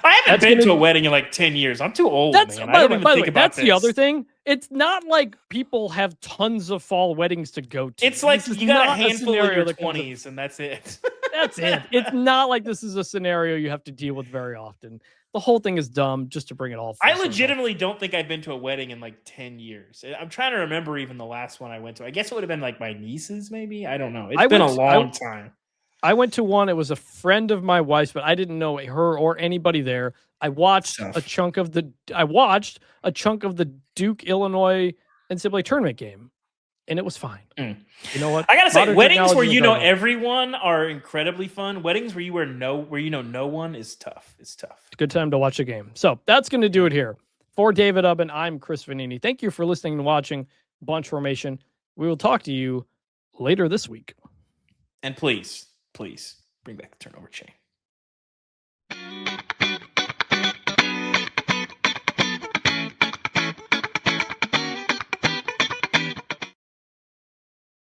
I haven't been to a wedding in like 10 years. I'm too old, man. I don't even think about that's the other thing. It's not like people have tons of fall weddings to go to. It's like you got a handful in your 20s, and that's it. That's it. It's not like this is a scenario you have to deal with very often. The whole thing is dumb just to bring it all. I legitimately don't think I've been to a wedding in like 10 years. I'm trying to remember even the last one I went to. I guess it would have been like my niece's, maybe. I don't know. It's been a long time. I went to one. It was a friend of my wife's, but I didn't know her or anybody there. I watched a chunk of the Duke, Illinois NCAA tournament game, and it was fine. You know what? I gotta say, Modern weddings where technology you is know done. everyone are incredibly fun. Weddings where you know no one is tough. It's tough. It's a good time to watch a game. So that's going to do it here. For David Ubben, I'm Chris Vannini. Thank you for listening and watching Bunch Formation. We will talk to you later this week. And please bring back the turnover chain.